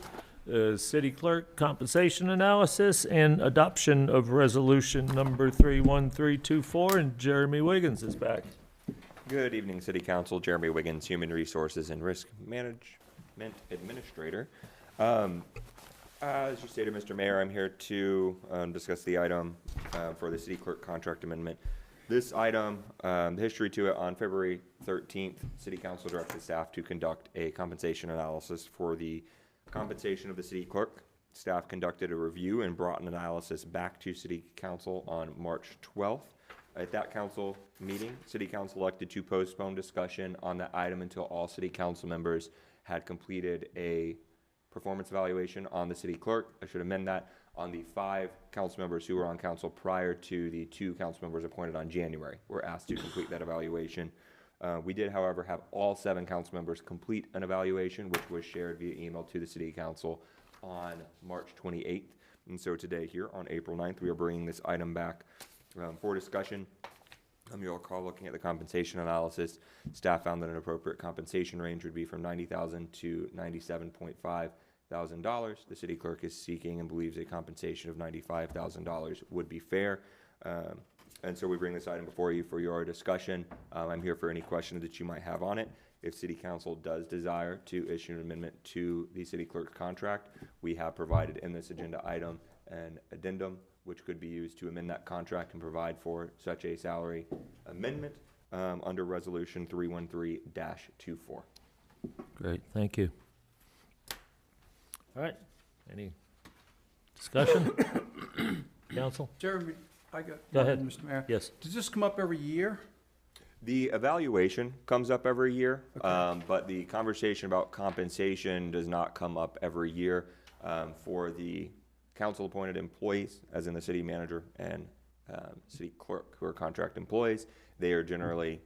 City Clerk Compensation Analysis and Adoption of Resolution number 31324, and Jeremy Wiggins is back. Good evening, City Council. Jeremy Wiggins, Human Resources and Risk Management Administrator. As you stated, Mr. Mayor, I'm here to discuss the item for the City Clerk Contract Amendment. This item, the history to it, on February 13th, City Council directed staff to conduct a compensation analysis for the compensation of the City Clerk. Staff conducted a review and brought an analysis back to City Council on March 12th. At that council meeting, City Council elected to postpone discussion on that item until all City Council members had completed a performance evaluation on the City Clerk. I should amend that, on the 5 council members who were on council prior to the 2 council members appointed on January were asked to complete that evaluation. We did, however, have all 7 council members complete an evaluation, which was shared via email to the City Council on March 28th. And so today here on April 9th, we are bringing this item back for discussion. You'll recall, looking at the compensation analysis, staff found that an appropriate compensation range would be from $90,000 to $97.5 thousand. The city clerk is seeking and believes a compensation of $95,000 would be fair. And so we bring this item before you for your discussion. I'm here for any questions that you might have on it. If City Council does desire to issue an amendment to the city clerk's contract, we have provided in this agenda item an addendum which could be used to amend that contract and provide for such a salary amendment under Resolution 313-24. Great, thank you. All right, any discussion? Council? Jeremy, I got. Go ahead. Mr. Mayor. Yes. Does this come up every year? The evaluation comes up every year, but the conversation about compensation does not come up every year. For the council-appointed employees, as in the city manager and city clerk, who are contract employees, they are generally,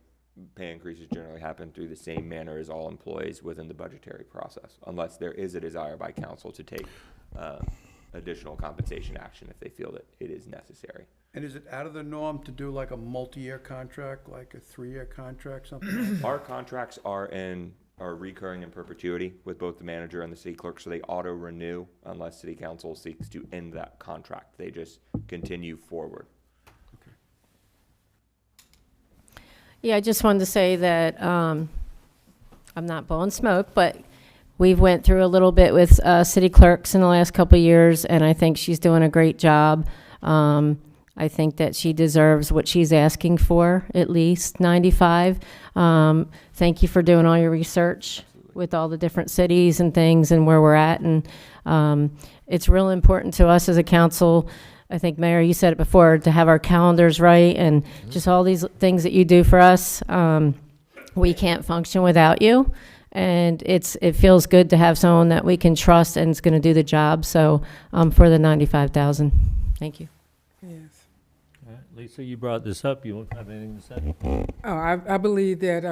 pay increases generally happen through the same manner as all employees within the budgetary process, unless there is a desire by council to take additional compensation action if they feel that it is necessary. And is it out of the norm to do like a multi-year contract, like a 3-year contract, something like that? Our contracts are recurring in perpetuity with both the manager and the city clerk, so they auto-renew unless city council seeks to end that contract. They just continue forward. Yeah, I just wanted to say that I'm not blowing smoke, but we've went through a little bit with city clerks in the last couple of years, and I think she's doing a great job. I think that she deserves what she's asking for, at least 95. Thank you for doing all your research with all the different cities and things and where we're at. And it's real important to us as a council. I think, Mayor, you said it before, to have our calendars right and just all these things that you do for us. We can't function without you. And it feels good to have someone that we can trust and is going to do the job. So for the 95,000, thank you. Yes. All right, Lisa, you brought this up. You won't have anything to say? Oh, I believe that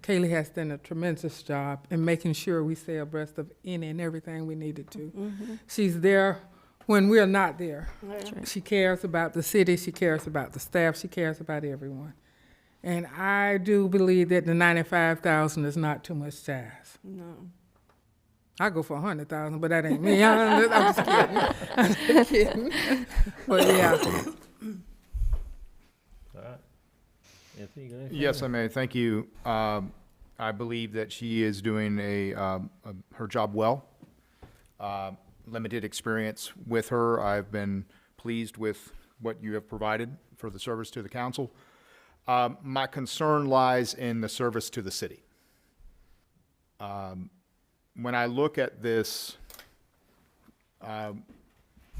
Kaylee has done a tremendous job in making sure we stay abreast of any and everything we needed to. Mm-hmm. She's there when we're not there. That's right. She cares about the city, she cares about the staff, she cares about everyone. And I do believe that the 95,000 is not too much to ask. No. I go for 100,000, but that ain't me. I'm just kidding. I'm just kidding. But yeah. All right. Anthony, you got anything? Yes, I may. Thank you. I believe that she is doing her job well. Limited experience with her. I've been pleased with what you have provided for the service to the council. My concern lies in the service to the city. When I look at this,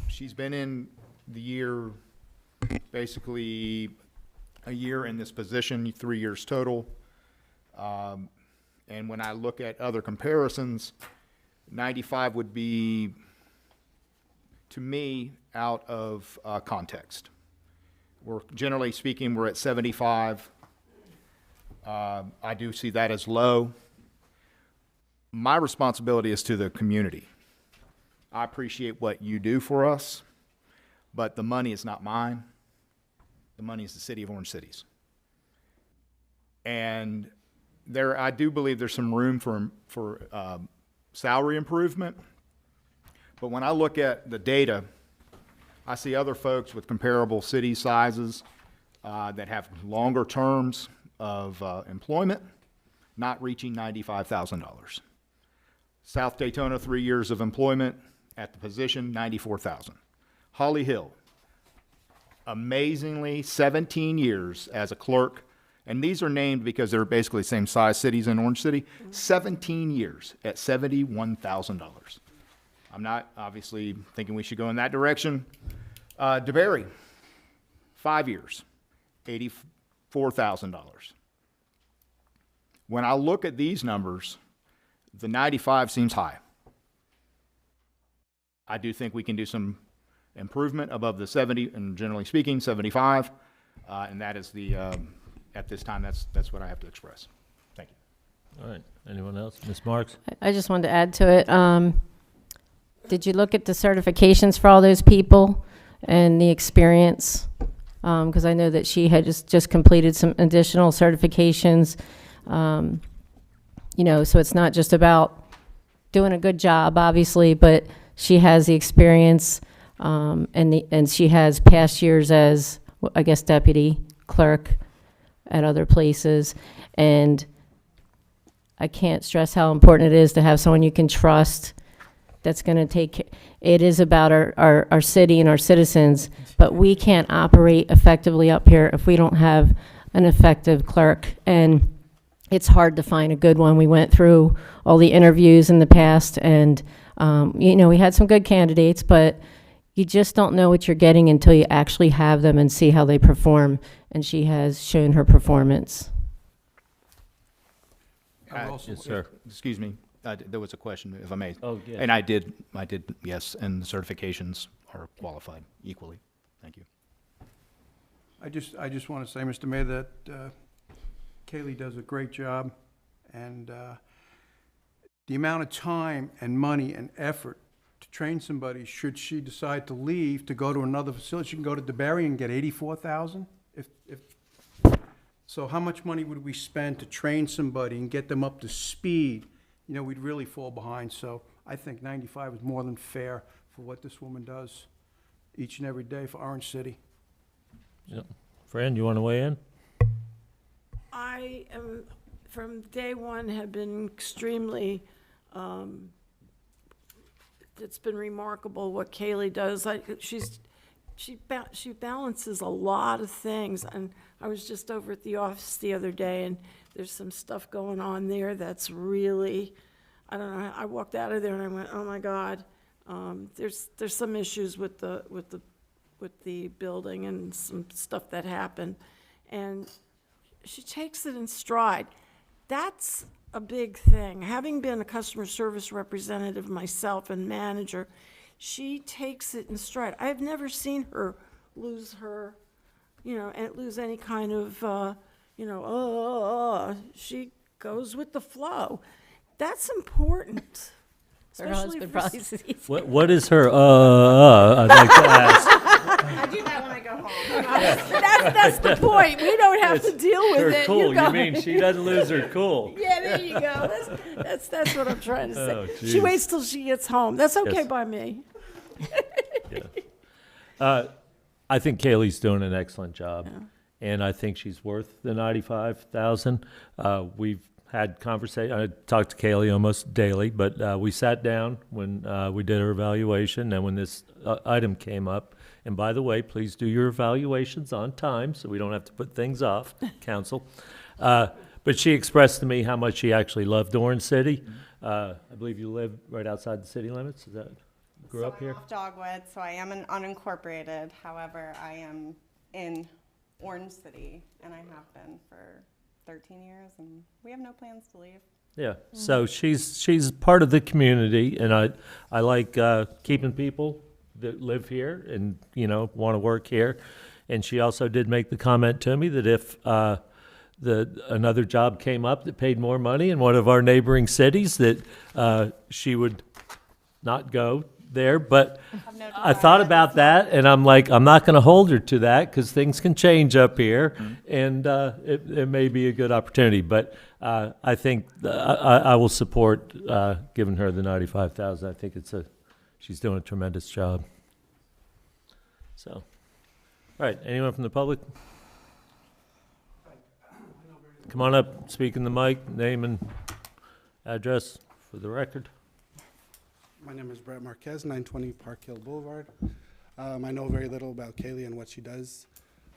she's been in the year, basically a year in this position, 3 years total. And when I look at other comparisons, 95 would be, to me, out of context. We're, generally speaking, we're at 75. I do see that as low. My responsibility is to the community. I appreciate what you do for us, but the money is not mine. The money is the City of Orange City's. And there, I do believe there's some room for salary improvement. But when I look at the data, I see other folks with comparable city sizes that have longer terms of employment not reaching $95,000. South Daytona, 3 years of employment at the position, $94,000. Holly Hill, amazingly 17 years as a clerk, and these are named because they're basically the same size cities in Orange City, 17 years at $71,000. I'm not obviously thinking we should go in that direction. DeBerry, 5 years, $84,000. When I look at these numbers, the 95 seems high. I do think we can do some improvement above the 70, and generally speaking, 75, and that is the, at this time, that's what I have to express. Thank you. All right. Anyone else? Ms. Marks? I just wanted to add to it. Did you look at the certifications for all those people and the experience? Because I know that she had just completed some additional certifications. You know, so it's not just about doing a good job, obviously, but she has the experience, and she has past years as, I guess, deputy clerk at other places. And I can't stress how important it is to have someone you can trust that's going to take, it is about our city and our citizens, but we can't operate effectively up here if we don't have an effective clerk. And it's hard to find a good one. We went through all the interviews in the past, and you know, we had some good candidates, but you just don't know what you're getting until you actually have them and see how they perform. And she has shown her performance. Yes, sir. Excuse me, there was a question, if I may. Oh, yes. And I did, yes, and the certifications are qualified equally. Thank you. I just want to say, Mr. Mayor, that Kaylee does a great job, and the amount of time and money and effort to train somebody, should she decide to leave to go to another facility, she can go to DeBerry and get $84,000. So how much money would we spend to train somebody and get them up to speed? You know, we'd really fall behind. So I think 95 is more than fair for what this woman does each and every day for Orange City. Yep. Fran, you want to weigh in? I am, from day one, have been extremely, it's been remarkable what Kaylee does. She balances a lot of things, and I was just over at the office the other day, and there's some stuff going on there that's really, I don't know, I walked out of there and I went, oh my God. There's some issues with the building and some stuff that happened, and she takes it in stride. That's a big thing. Having been a customer service representative myself and manager, she takes it in stride. I've never seen her lose her, and lose any kind of, she goes with the flow. That's important. Her especially husband for probably sees. What is her, I'd like to ask. I do that when I go home. That's the point. We don't have to deal with Her it. cool, go- you mean she doesn't lose her cool? Yeah, there you go. That's what I'm trying to say. Oh, She geez. waits till she gets home. That's okay Yes. by me. I think Kaylee's doing an excellent job, and I think she's worth the $95,000. We've had conversation, I talked to Kaylee almost daily, but we sat down when we did our evaluation and when this item came up. And by the way, please do your evaluations on time so we don't have to put things off, council. But she expressed to me how much she actually loved Orange City. I believe you live right outside the city limits, is that, grew up I'm here? off Dogwood, so I am an unincorporated. However, I am in Orange City, and I have been for 13 years, and we have no plans to leave. Yeah, so she's part of the community, and I like keeping people that live here and, you know, want to work here. And she also did make the comment to me that if another job came up that paid more money in one of our neighboring cities, that she would not go there. But I thought about that, and I'm like, I'm not going to hold her to that because things can change up here, and it may be a good opportunity. But I think I will support giving her the $95,000. I think she's doing a tremendous job. So, all right, anyone from the public? Come on up, speak in the mic, name and address for the record. My name is Brett Marquez, 920 Park Hill Boulevard. I know very little about Kaylee and what she does,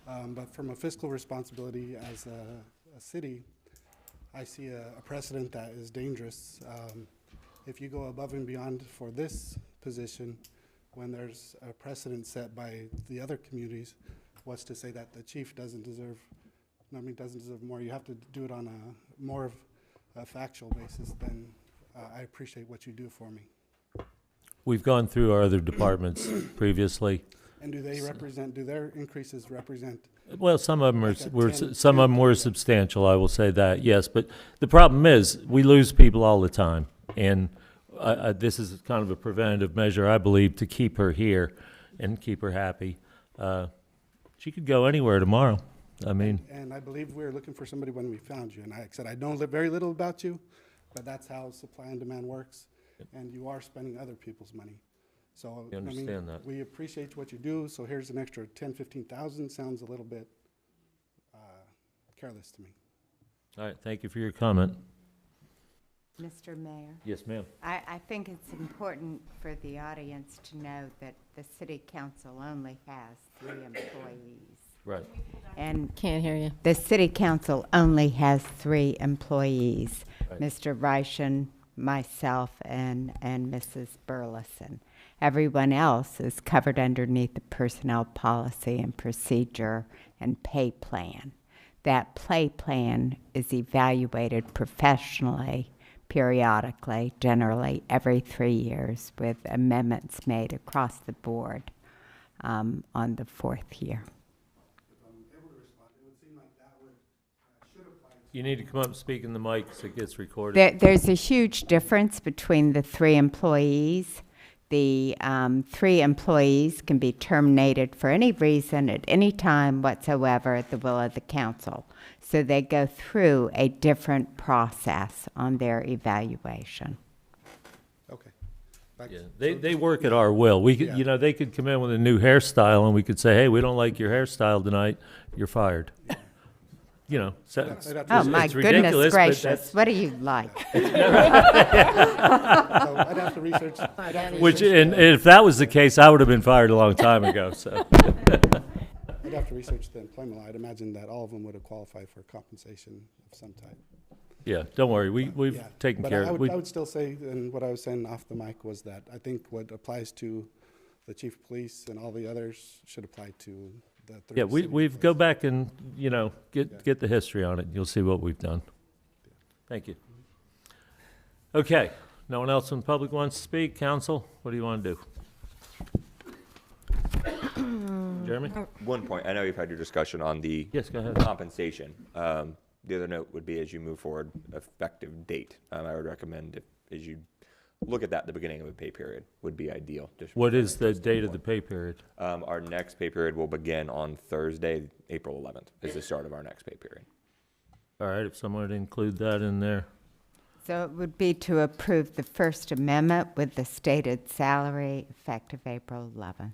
but from a fiscal responsibility as a city, I see a precedent that is dangerous. If you go above and beyond for this position, when there's a precedent set by the other communities, what's to say that the chief doesn't deserve more? You have to do it on a more of a factual basis. Then I appreciate what you do for me. We've gone through our other departments previously. And do their increases represent? Well, some of them like were substantial, I will say that, yes. But the problem is, we lose people all the time. And this is kind of a preventative measure, I believe, to keep her here and keep her happy. She could go anywhere tomorrow. I mean. And I believe we were looking for somebody when we found you. And like I said, I know very little about you, but that's how supply and demand works. And you are spending other people's money. So, I understand that. We appreciate what you do, so here's an extra 10, 15,000, sounds a little bit careless to me. All right, thank you for your comment. Mr. Mayor? Yes, ma'am. I think it's important for the audience to know that the city council only has 3 employees. Right. And Can't hear you. the city council only has 3 employees. Right. Mr. Reischen, myself, and Mrs. Burleson. Everyone else is covered underneath the personnel policy and procedure and pay plan. That pay plan is evaluated professionally, periodically, generally every 3 years, with amendments made across the board on the 4th year. You need to come up and speak in the mic so it gets recorded. There's a huge difference between the 3 employees. The 3 employees can be terminated for any reason at any time whatsoever at the will of the council. So they go through a different process on their evaluation. Okay. Yeah, they work at our will. We could, Yeah. you know, they could come in with a new hairstyle and we could say, hey, we don't like your hairstyle tonight, you're fired. You know, so I'd have to Oh, it's my ridiculous, goodness but gracious, that's- what do you like? So I'd have to research. Which, and if that was the case, I would have been fired a long time ago, so. I'd have to research the employment law. I'd imagine that all of them would have qualified for compensation of some type. Yeah, don't worry, we've Yeah. taken But care I of would, it. I would still say, and what I was saying off the mic was that I think what applies to the chief of police and all the others should apply to the 3 Yeah, city we've go employees. back and, you know, get the history on it, and you'll see what we've done. Thank you. Okay, no one else in the public wants to speak? Council, what do you want to do? Jeremy? One point, I know you've had your discussion on the Yes, go ahead. compensation. The other note would be, as you move forward, effective date. I would recommend as you look at that, the beginning of a pay period would be ideal. Just What from is an the interest date of the standpoint. pay period? Our next pay period will begin on Thursday, April 11th, is the start of our next pay period. All right, if someone would include that in there. So it would be to approve the First Amendment with the stated salary effective April 11th.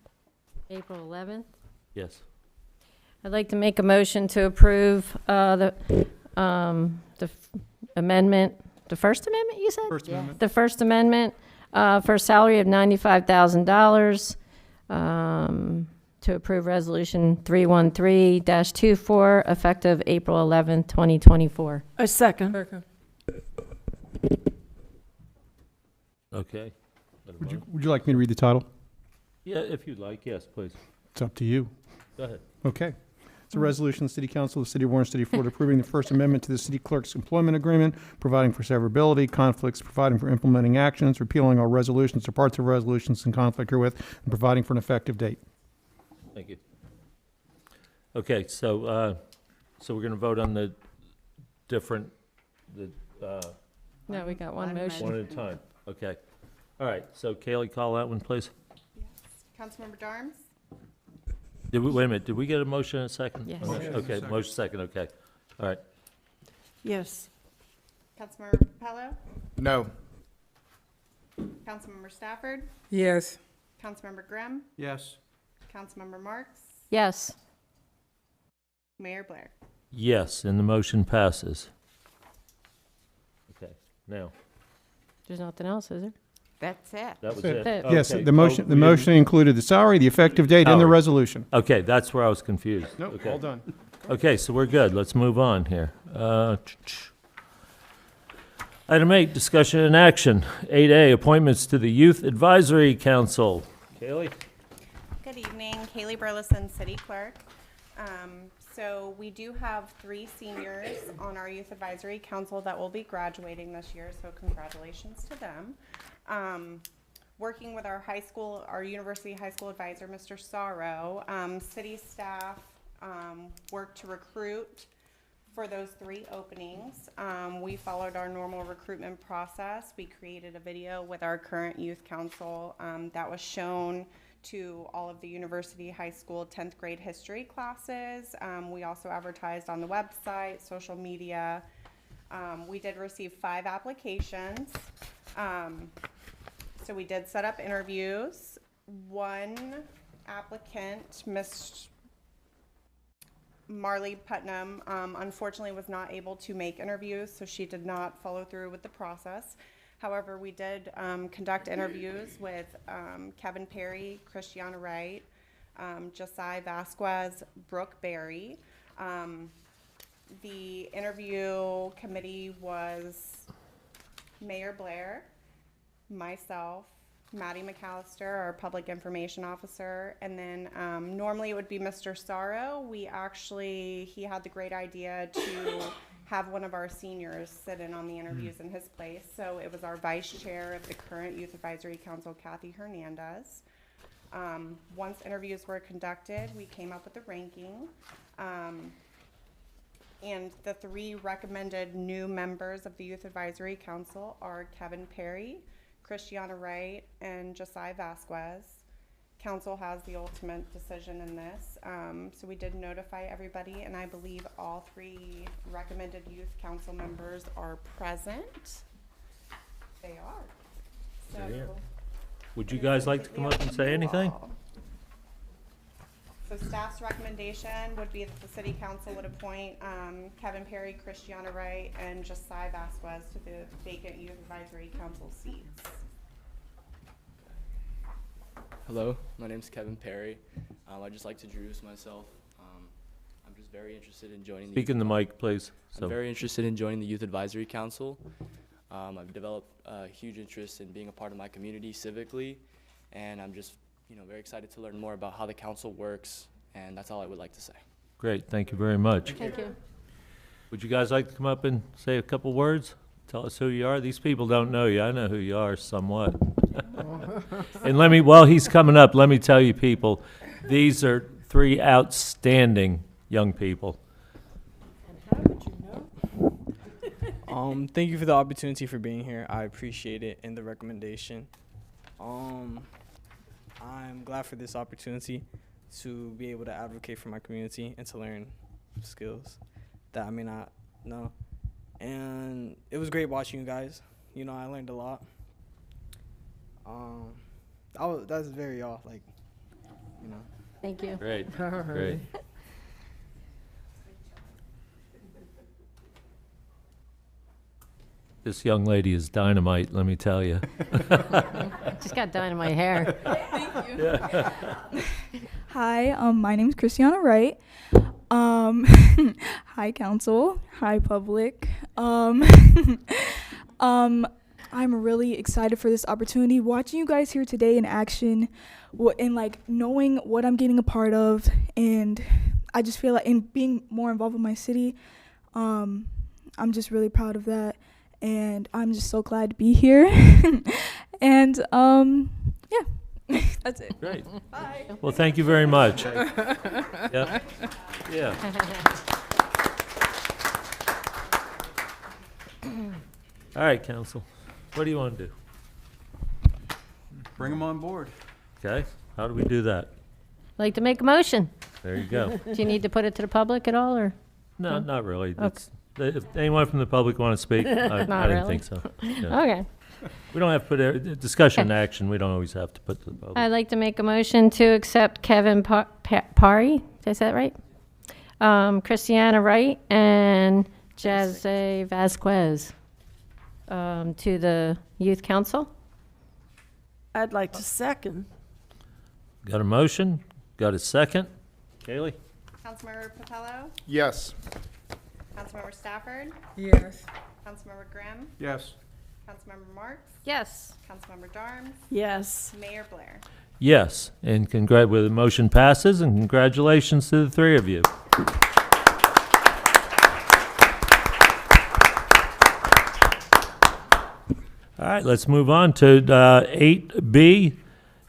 April 11th? Yes. I'd like to make a motion to approve amendment, the First Amendment, you said? First Amendment. The First Amendment, for a salary of $95,000, to approve Resolution 313-24, effective April 11th, 2024. A second. Okay. Would you like me to read the title? Yeah, if you'd like, yes, please. It's up to you. Go ahead. Okay. It's a resolution of the City Council of the City of Orange City, Florida, approving the First Amendment to the City Clerk's Employment Agreement, providing for severability, conflicts, providing for implementing actions, repealing all resolutions or parts of resolutions in conflict herewith, and providing for an effective date. Thank you. Okay, so we're going to vote on the different, No, we got one motion. one at a time. Okay. All right, so Kaylee, call that one, please. Councilmember Darms? Wait a minute, did we get a motion in a second? Yes. Okay, Okay, motion second, okay. All right. Yes. Councilmember Capello? No. Councilmember Stafford? Yes. Councilmember Grimm? Yes. Councilmember Marks? Yes. Mayor Blair? Yes, and the motion passes. Okay, now, There's nothing else, is there? That's it. that was That's it. it. Yes, Okay. the motion, Oh, the we motion included the salary, the effective date, and the Salary. resolution. didn't- Okay, that's where I was confused. Nope, Okay. all done. Okay, so we're good. Let's move on here. Item 8, discussion and action. 8A, appointments to the Youth Advisory Council. Kaylee? Good evening, Kaylee Burleson, City Clerk. So we do have 3 seniors on our Youth Advisory Council that will be graduating this year, so congratulations to them. Working with our high school, our university high school advisor, Mr. Sorrow, city staff worked to recruit for those 3 openings. We followed our normal recruitment process. We created a video with our current youth council that was shown to all of the university high school 10th grade history classes. We also advertised on the website, social media. We did receive 5 applications. So we did set up interviews. One applicant, Miss Marley Putnam, unfortunately was not able to make interviews, so she did not follow through with the process. However, we did conduct interviews with Kevin Perry, Christiana Wright, Josiah Vasquez, Brooke Berry. The interview committee was Mayor Blair, myself, Maddie McAllister, our public information officer, and then normally it would be Mr. Sorrow. He had the great idea to have one of our seniors sit in on the interviews in his place. So it was our vice chair of the current Youth Advisory Council, Kathy Hernandez. Once interviews were conducted, we came up with a ranking. And the 3 recommended new members of the Youth Advisory Council are Kevin Perry, Christiana Wright, and Josiah Vasquez. Council has the ultimate decision in this. So we did notify everybody, and I believe all 3 recommended youth council members are present. They are. They're here. So Would you guys like to come up and say anything? So staff's recommendation would be that the city council would appoint Kevin Perry, Christiana Wright, and Josiah Vasquez to the vacant youth advisory council seats. Hello, my name's Kevin Perry. I'd just like to introduce myself. I'm just very interested in joining the Speak in the mic, please. I'm very interested in joining the Youth Advisory Council. I've developed a huge interest in being a part of my community civically, and I'm just very excited to learn more about how the council works, and that's all I would like to say. Great, thank you very much. Thank you. Would you guys like to come up and say a couple words? Tell us who you are. These people don't know you. I know who you are somewhat. And while he's coming up, let me tell you people, these are 3 outstanding young people. Thank you for the opportunity for being here. I appreciate it and the recommendation. I'm glad for this opportunity to be able to advocate for my community and to learn skills that I may not know. And it was great watching you guys. I learned a lot. That was very off, Thank you. Great, great. This young lady is dynamite, let me tell you. Just got done in my hair. Hi, my name is Christiana Wright. Hi, council. Hi, public. I'm really excited for this opportunity. Watching you guys here today in action, and like knowing what I'm getting a part of, and I just feel like, and being more involved with my city, I'm just really proud of that, and I'm just so glad to be here. And yeah, that's it. Great. Bye. Well, thank you very much. Yep. Yeah. All right, council. What do you want to do? Bring them on board. Okay, how do we do that? Like to make a motion? There you go. Do you need to put it to the public at all, or? No, not really. Okay. If anyone from the public want to speak, I Not didn't really. think so. Yeah. Okay. We don't have to put, discussion and action, we don't always have to put to the public. I'd like to make a motion to accept Kevin Pari, did I say that right? Christiana Wright and Jose Vasquez to the Youth Council. I'd like to second. Got a motion? Got a second? Kaylee? Councilmember Patello? Yes. Councilmember Stafford? Yes. Councilmember Grimm? Yes. Councilmember Marks? Yes. Councilmember Darms? Yes. Mayor Blair? Yes, and the motion passes, and congratulations to the three of you. All right, let's move on to 8B,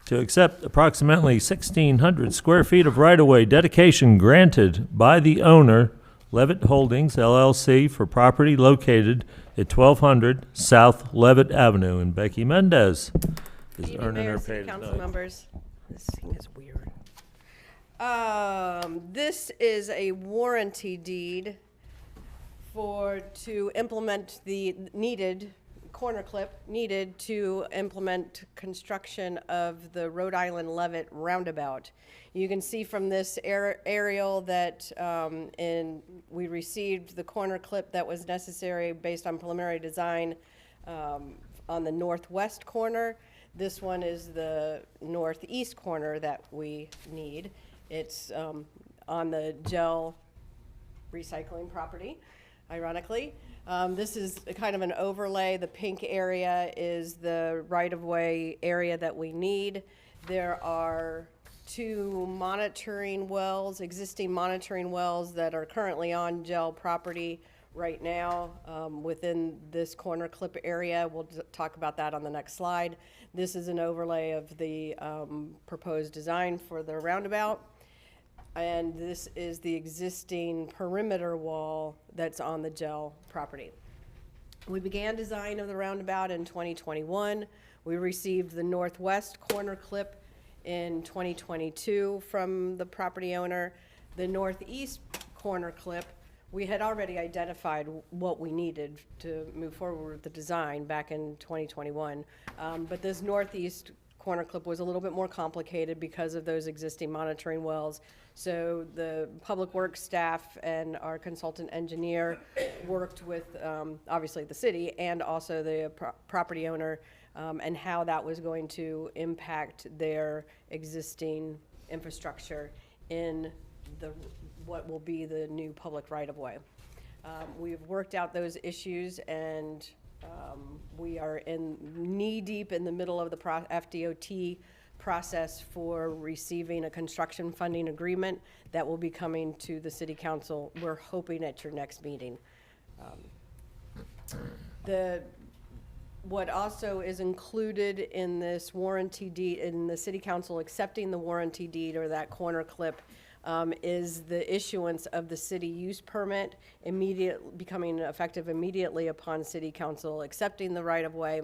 to accept approximately 1,600 square feet of right-of-way dedication granted by the owner, Levitt Holdings LLC, for property located at 1200 South Levitt Avenue. And Becky Mendez is Evening, earning Mayor, her City pay Council tonight. members. This thing is weird. This is a warranty deed to implement the needed corner clip needed to implement construction of the Rhode Island Levitt roundabout. You can see from this aerial that we received the corner clip that was necessary based on preliminary design on the northwest corner. This one is the northeast corner that we need. It's on the gel recycling property, ironically. This is kind of an overlay. The pink area is the right-of-way area that we need. There are two monitoring wells, existing monitoring wells that are currently on gel property right now within this corner clip area. We'll talk about that on the next slide. This is an overlay of the proposed design for the roundabout. And this is the existing perimeter wall that's on the gel property. We began design of the roundabout in 2021. We received the northwest corner clip in 2022 from the property owner. The northeast corner clip, we had already identified what we needed to move forward with the design back in 2021. But this northeast corner clip was a little bit more complicated because of those existing monitoring wells. So the public works staff and our consultant engineer worked with obviously the city and also the property owner and how that was going to impact their existing infrastructure in what will be the new public right-of-way. We've worked out those issues, and we are knee-deep in the middle of the FDOT process for receiving a construction funding agreement that will be coming to the City Council. We're hoping at your next meeting. What also is included in this warranty deed, in the City Council accepting the warranty deed or that corner clip, is the issuance of the city use permit, becoming effective immediately upon City Council accepting the right-of-way,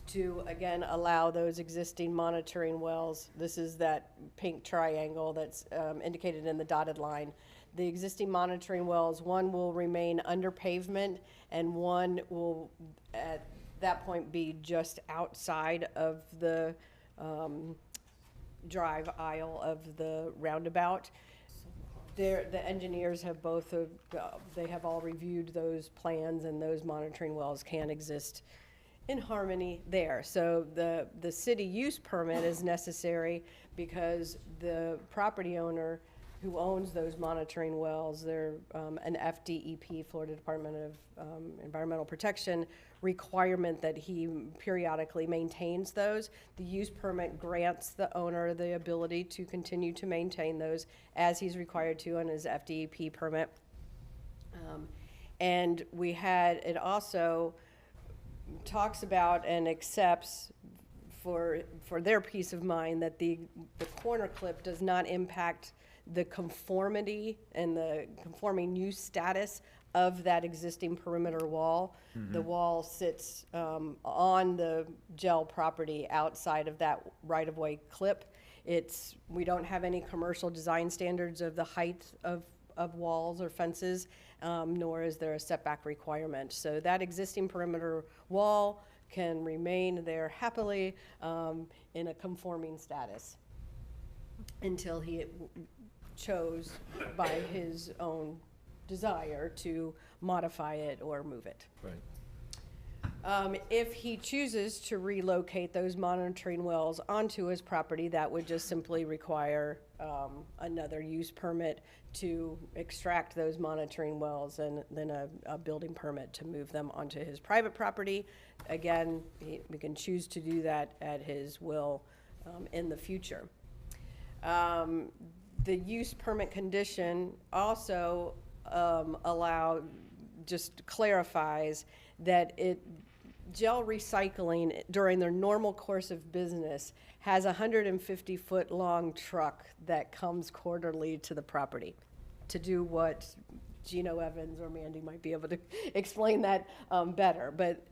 to again allow those existing monitoring wells. This is that pink triangle that's indicated in the dotted line. The existing monitoring wells, one will remain under pavement and one will at that point be just outside of the drive aisle of the roundabout. the engineers have both, they have all reviewed those plans, and those monitoring wells can exist in harmony there. So the city use permit is necessary because the property owner who owns those monitoring wells, they're an FDEP, Florida Department of Environmental Protection, requirement that he periodically maintains those. The use permit grants the owner the ability to continue to maintain those as he's required to on his FDEP permit. And it also talks about and accepts for their peace of mind that the corner clip does not impact the conformity and the conforming use status of that existing perimeter wall. The wall sits on the gel property outside of that right-of-way clip. We don't have any commercial design standards of the height of walls or fences, nor is there a setback requirement. So that existing perimeter wall can remain there happily in a conforming status until he chose by his own desire to modify it or move it. Right. If he chooses to relocate those monitoring wells onto his property, that would just simply require another use permit to extract those monitoring wells, and then a building permit to move them onto his private property. Again, we can choose to do that at his will in the future. The use permit condition also just clarifies that gel recycling during their normal course of business has a 150-foot long truck that comes quarterly to the property to do what Gino Evans or Mandy might be able to explain that better. But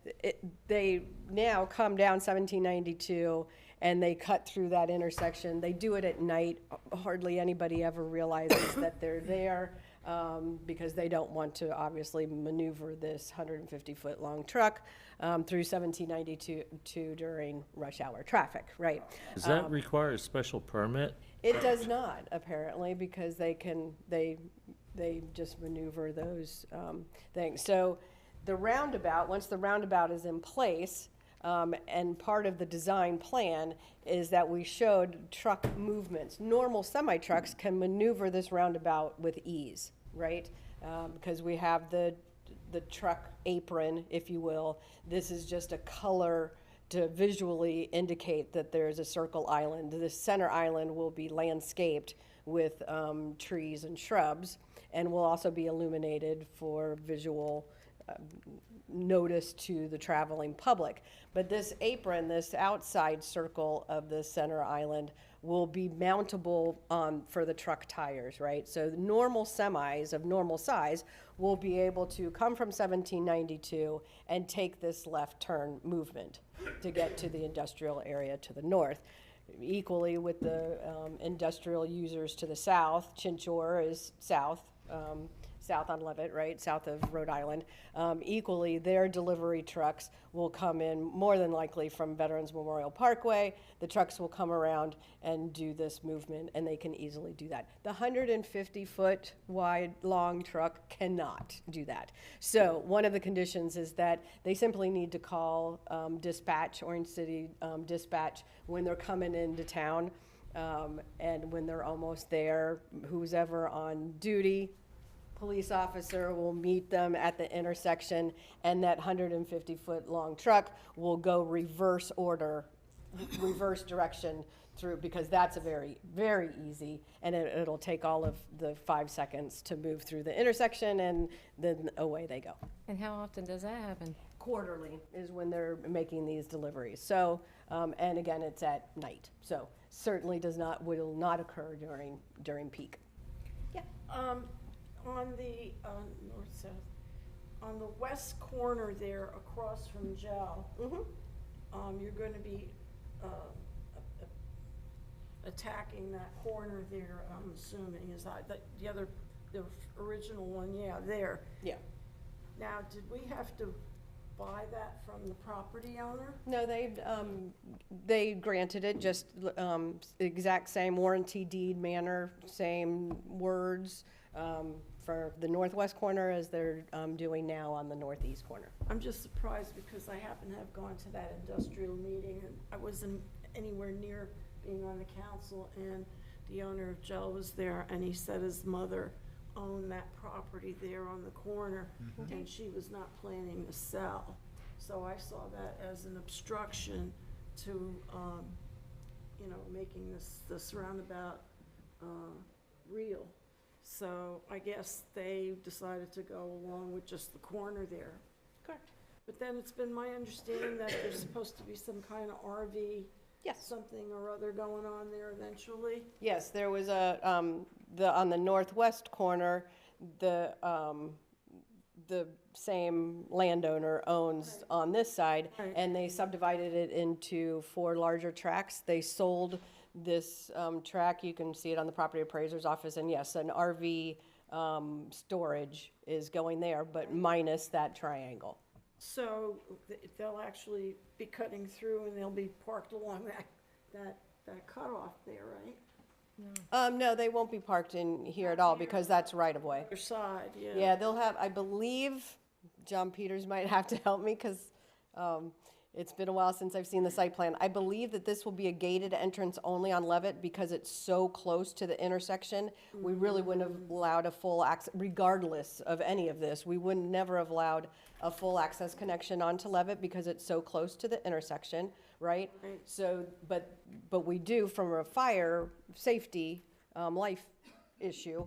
they now come down 1792 and they cut through that intersection. They do it at night. Hardly anybody ever realizes that they're there because they don't want to obviously maneuver this 150-foot long truck through 1792 during rush hour traffic, right? Does that require a special permit? It does not, apparently, because they just maneuver those things. So the roundabout, once the roundabout is in place, and part of the design plan is that we showed truck movements. Normal semi-trucks can maneuver this roundabout with ease, right? Because we have the truck apron, if you will. This is just a color to visually indicate that there's a circle island. The center island will be landscaped with trees and shrubs, and will also be illuminated for visual notice to the traveling public. But this apron, this outside circle of the center island, will be mountable for the truck tires, right? So the normal semis of normal size will be able to come from 1792 and take this left turn movement to get to the industrial area to the north. Equally with the industrial users to the south, Chinchor is south on Levitt, right, south of Rhode Island. Equally, their delivery trucks will come in more than likely from Veterans Memorial Parkway. The trucks will come around and do this movement, and they can easily do that. The 150-foot wide long truck cannot do that. So one of the conditions is that they simply need to call dispatch, Orange City Dispatch, when they're coming into town, and when they're almost there, who's ever on duty, police officer will meet them at the intersection, and that 150-foot long truck will go reverse direction through, because that's a very, very easy, and it'll take all of the 5 seconds to move through the intersection, and then away they go. And how often does that happen? Quarterly is when they're making these deliveries. So, and again, it's at night, so certainly will not occur during peak. Yeah. On the north-south, on the west corner there, across from Gel, you're going to be attacking that corner there, I'm assuming, is that the original one? Yeah, there. Yeah. Now, did we have to buy that from the property owner? No, they granted it, just, exact same warranty deed manner, same words, for the northwest corner as they're, doing now on the northeast corner. I'm just surprised because I happen to have gone to that industrial meeting, and I wasn't anywhere near being on the council, and the owner of Gel was there, and he said his mother owned that property there on the corner, and she was not planning to sell. So I saw that as an obstruction to, you know, making this roundabout real. So I guess they decided to go along with just the corner there. Correct. But then it's been my understanding that there's supposed to be some kind of RV, Yes. something or other going on there eventually. Yes, there was on the northwest corner, the same landowner owns on this side, Right. and they subdivided it into 4 larger tracts. They sold this tract, you can see it on the property appraiser's office, and yes, an RV storage is going there, but minus that triangle. So they'll actually be cutting through and they'll be parked along that cutoff there, right? No, they won't be parked in here at all, because that's right of way. Other side, yeah. Yeah, they'll have, I believe, John Peters might have to help me, because it's been a while since I've seen the site plan. I believe that this will be a gated entrance only on Levitt, because it's so close to the intersection. We really wouldn't have allowed a full access, regardless of any of this, we would never have allowed a full access connection onto Levitt, because it's so close to the intersection, right? Right. So, but we do, from a fire safety, life issue,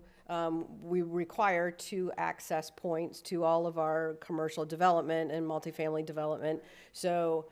we require 2 access points to all of our commercial development and multifamily development. So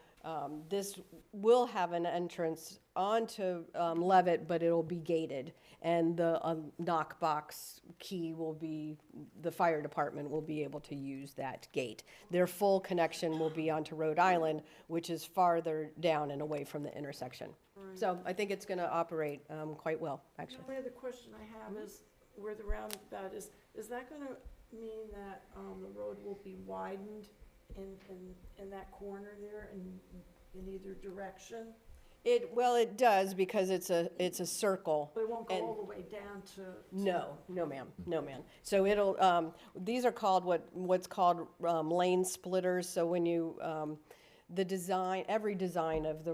this will have an entrance onto Levitt, but it'll be gated. And the knockbox key will be, the fire department will be able to use that gate. Their full connection will be onto Rhode Island, which is farther down and away from the intersection. Right. So I think it's going to operate quite well, actually. The only other question I have is where the roundabout is that gonna mean that, the road will be widened in that corner there in either direction? Well, it does, because it's a circle. But it won't go And- all the way down to? No, ma'am. So it'll, these are called what's called lane splitters. So when you, the design, every design of the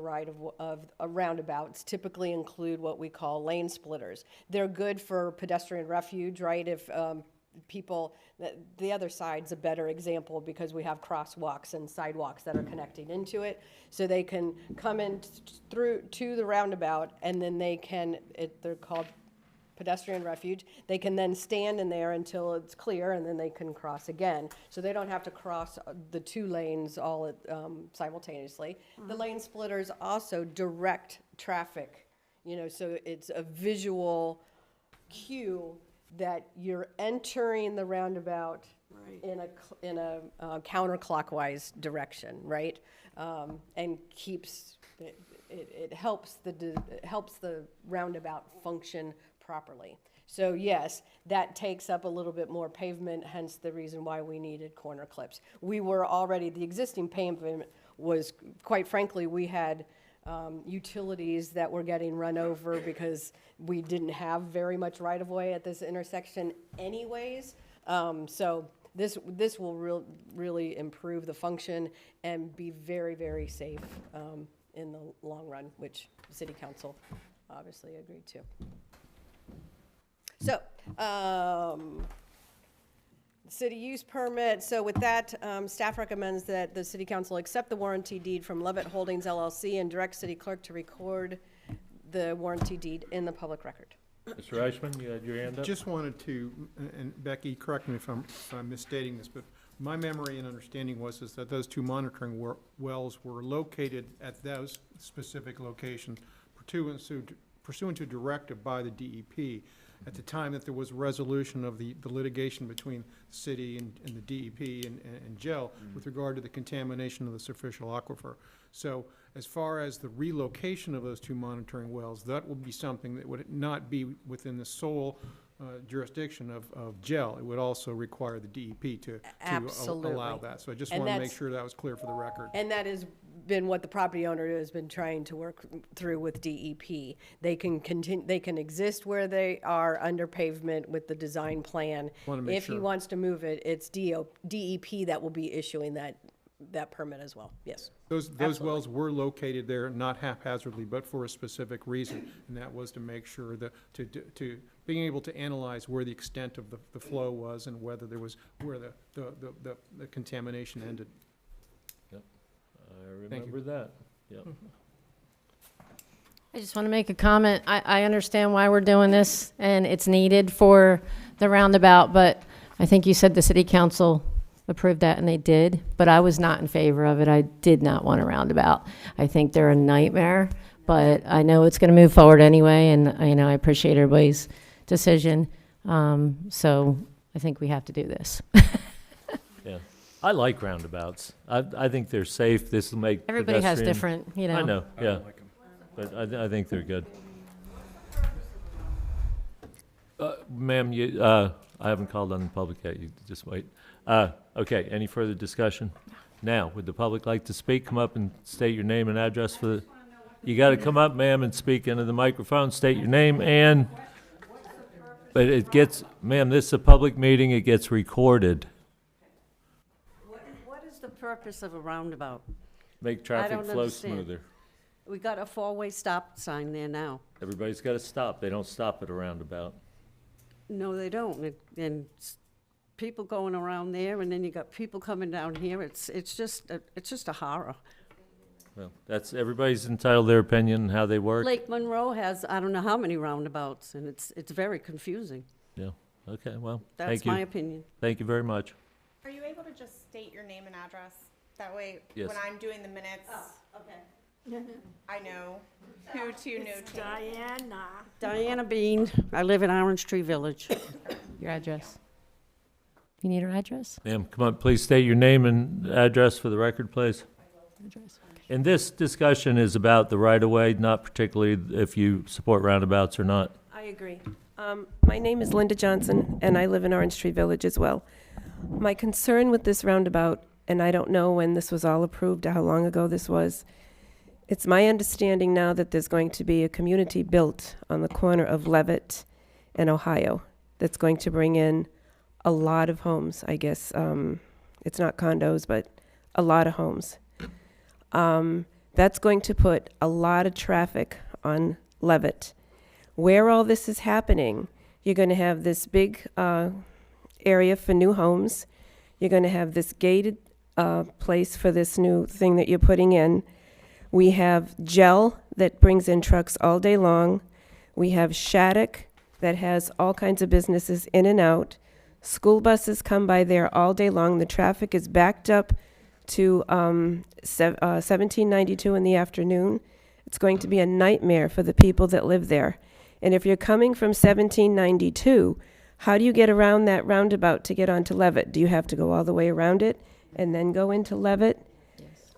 of roundabouts typically include what we call lane splitters. They're good for pedestrian refuge, right? If people, the other side's a better example, because we have crosswalks and sidewalks that are connecting into it. So they can come in through to the roundabout, and then they can, they're called pedestrian refuge. They can then stand in there until it's clear, and then they can cross again. So they don't have to cross the 2 lanes all simultaneously. The lane splitters also direct traffic, so it's a visual cue that you're entering the roundabout Right. in a counterclockwise direction, right? And keeps, it helps the roundabout function properly. So yes, that takes up a little bit more pavement, hence the reason why we needed corner clips. We were already, the existing pavement was, quite frankly, we had utilities that were getting run over because we didn't have very much right-of-way at this intersection anyways. So this will really improve the function and be very, very safe in the long run, which the City Council obviously agreed to. So, city use permit. So with that, staff recommends that the City Council accept the warranty deed from Levitt Holdings LLC and direct City Clerk to record the warranty deed in the public record. Mr. Eichmann, you had your hand up? Just wanted to, and Becky, correct me if I'm misstating this, but my memory and understanding is that those 2 monitoring wells were located at those specific locations pursuant to directive by the DEP at the time that there was resolution of the litigation between the city and the DEP and GEL with regard to the contamination of the superficial aquifer. So As far as the relocation of those two monitoring wells, that will be something that would not be within the sole jurisdiction of GEL. It would also require the DEP to Absolutely. allow that. So I just And want to make that's- sure that was clear for the record. And that has been what the property owner has been trying to work through with DEP. They can continue, they can exist where they are under pavement with the design plan. Wanna make If he sure. wants to move it, it's DEP that will be issuing that permit as well, yes. Those wells were located there, not haphazardly, but for a specific reason, and that was to make sure that, to being able to analyze where the extent of the flow was and whether there was, where the contamination ended. Yep, I Thank you. remember that, yep. I just want to make a comment. I understand why we're doing this, and it's needed for the roundabout, but I think you said the city council approved that, and they did, but I was not in favor of it. I did not want a roundabout. I think they're a nightmare, but I know it's going to move forward anyway, and I appreciate everybody's decision. So I think we have to do this. Yeah, I like roundabouts. I think they're safe. This will make Everybody has pedestrian- different, I know, I yeah, don't like 'em. but I think they're good. Ma'am, I haven't called on the public yet. You just wait. Okay. Any further discussion? Now, would the public like to speak? Come up and state your name and address for the. You got to come up, ma'am, and speak into the microphone. State your name and. But it gets, ma'am, this is a public meeting. It gets recorded. What is the purpose of a roundabout? Make I traffic don't flow understand. smoother. We got a four-way stop sign there now. Everybody's got to stop. They don't stop at a roundabout. No, they don't. And people going around there, and then you got people coming down here. It's just a horror. Well, that's, everybody's entitled to their opinion and how they work. Lake Monroe has, I don't know how many roundabouts, and it's very confusing. Yeah, okay, well, That's thank you. my opinion. Thank you very much. Are you able to just state your name and address? That way, Yes. when I'm doing the minutes, Okay. I know who to notate. Diana. Diana Bean, I live in Orange Tree Village. Your address. You need her address? Ma'am, come on, please state your name and address for the record, please. Address. And this discussion is about the right-of-way, not particularly if you support roundabouts or not. I agree. My name is Linda Johnson, and I live in Orange Tree Village as well. My concern with this roundabout, and I don't know when this was all approved, how long ago this was, it's my understanding now that there's going to be a community built on the corner of Levitt and Ohio that's going to bring in a lot of homes, I guess. It's not condos, but a lot of homes. That's going to put a lot of traffic on Levitt. Where all this is happening, you're going to have this big area for new homes. You're going to have this gated place for this new thing that you're putting in. We have GEL that brings in trucks all day long. We have Shattuck that has all kinds of businesses in and out. School buses come by there all day long. The traffic is backed up to 1792 in the afternoon. It's going to be a nightmare for the people that live there. And if you're coming from 1792, how do you get around that roundabout to get onto Levitt? Do you have to go all the way around it and then go into Levitt?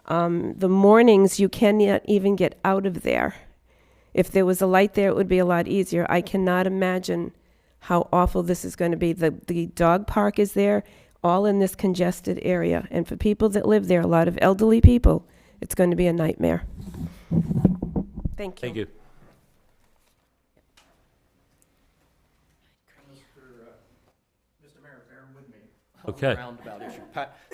The mornings, you cannot even get out of there. If there was a light there, it would be a lot easier. I cannot imagine how awful this is going to be. The dog park is there, all in this congested area. And for people that live there, a lot of elderly people, it's going to be a nightmare. Thank you. Thank you. Mr. Mayor, bear with me. Okay. Roundabout issue.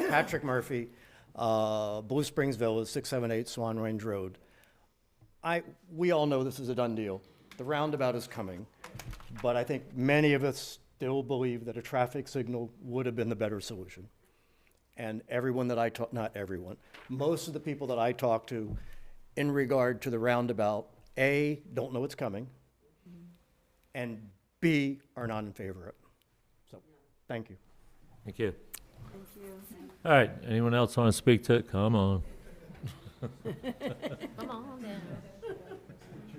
Patrick Murphy, Blue Springs Village, 678 Swan Range Road. We all know this is a done deal. The roundabout is coming, but I think many of us still believe that a traffic signal would have been the better solution. And everyone that I talk, not everyone, most of the people that I talk to in regard to the roundabout, A, don't know it's coming, and B, are not in favor of it. So, thank you. Thank you. All right, anyone else want to speak to it? Come on. Come on down.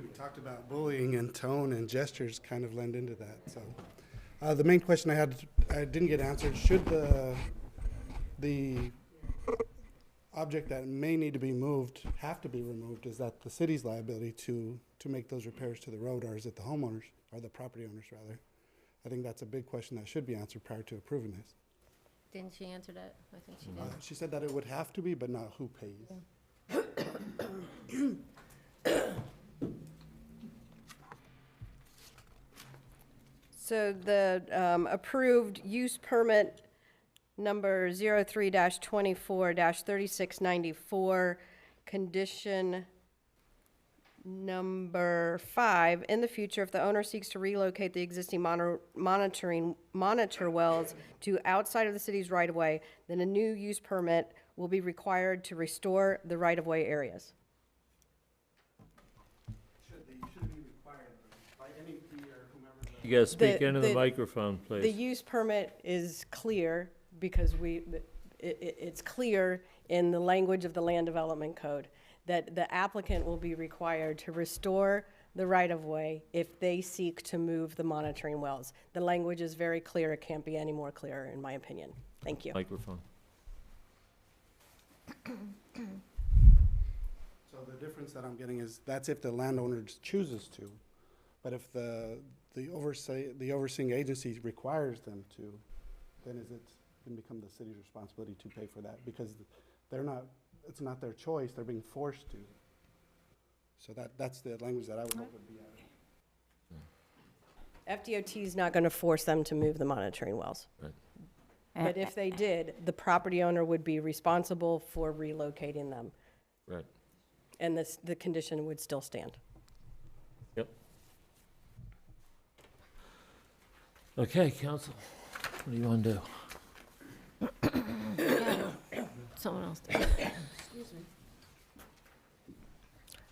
We talked about bullying, and tone and gestures kind of lend into that. So, the main question I had, I didn't get answered. Should the object that may need to be moved, have to be removed, is that the city's liability to make those repairs to the road, or is it the homeowners, or the property owners rather? I think that's a big question that should be answered prior to approving this. Didn't she answer that? I think she did. She said that it would have to be, but not who pays. So the approved use permit number 03-24-3694, condition number 5, in the future, if the owner seeks to relocate the existing monitor wells to outside of the city's right-of-way, then a new use permit will be required to restore the right-of-way areas. Should be required by any fee or whomever. You gotta speak into the microphone, please. The use permit is clear because it's clear in the language of the Land Development Code that the applicant will be required to restore the right-of-way if they seek to move the monitoring wells. The language is very clear. It can't be any more clear, in my opinion. Thank you. Microphone. So the difference that I'm getting is that's if the landowner chooses to, but if the overseeing agency requires them to, then it become the city's responsibility to pay for that because it's not their choice, they're being forced to. So that's the language that I would hope would be added. FDOT is not going to force them to move the monitoring wells. Right. But if they did, the property owner would be responsible for relocating them. Right. And the condition would still stand. Yep. Okay, council, what do you want to do? Someone else did.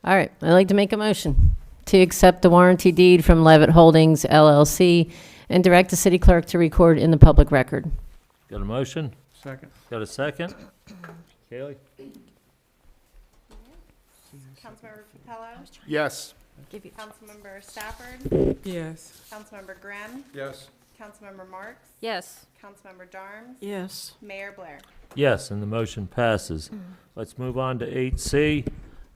All right, I'd like to make a motion to accept the warranty deed from Levitt Holdings LLC and direct the city clerk to record in the public record. Got a motion? Second. Got a second? Kaylee? Councilmember Capello? Yes. Councilmember Stafford? Yes. Councilmember Grimm? Yes. Councilmember Marks? Yes. Councilmember Darms? Yes. Mayor Blair? Yes, and the motion passes. Let's move on to 8C,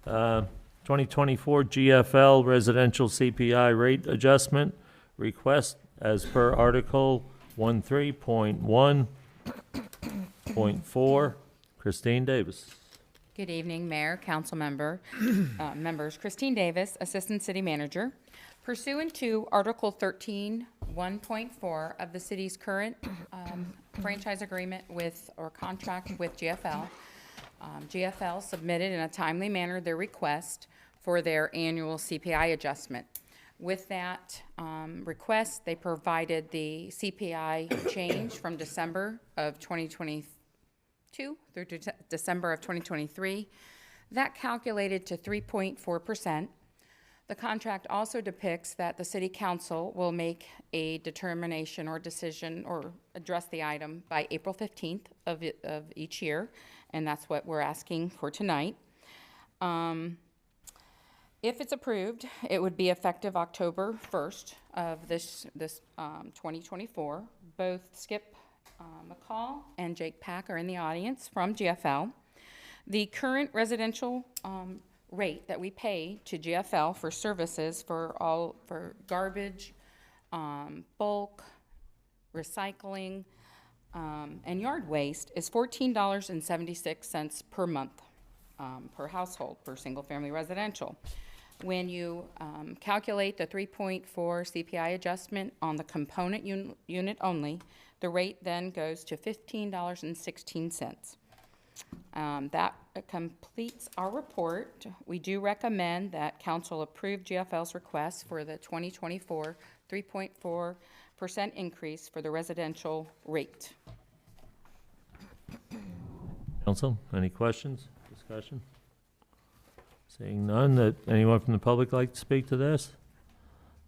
2024 GFL Residential CPI Rate Adjustment Request as per Article 13.1.4. Christine Davis. Good evening, Mayor, Council Member, members. Christine Davis, Assistant City Manager. Pursuant to Article 13.1.4 of the city's current franchise agreement with, or contract with GFL, GFL submitted in a timely manner their request for their annual CPI adjustment. With that request, they provided the CPI change from December of 2022 through December of 2023. That calculated to 3.4%. The contract also depicts that the city council will make a determination or decision or address the item by April 15th of each year, and that's what we're asking for tonight. If it's approved, it would be effective October 1st of this 2024. Both Skip McCall and Jake Pack are in the audience from GFL. The current residential rate that we pay to GFL for services for garbage, bulk, recycling, and yard waste is $14.76 per month per household for single-family residential. When you calculate the 3.4 CPI adjustment on the component unit only, the rate then goes to $15.16. That completes our report. We do recommend that council approve GFL's request for the 2024 3.4% increase for the residential rate. Council, any questions, discussion? Seeing none, that anyone from the public like to speak to this?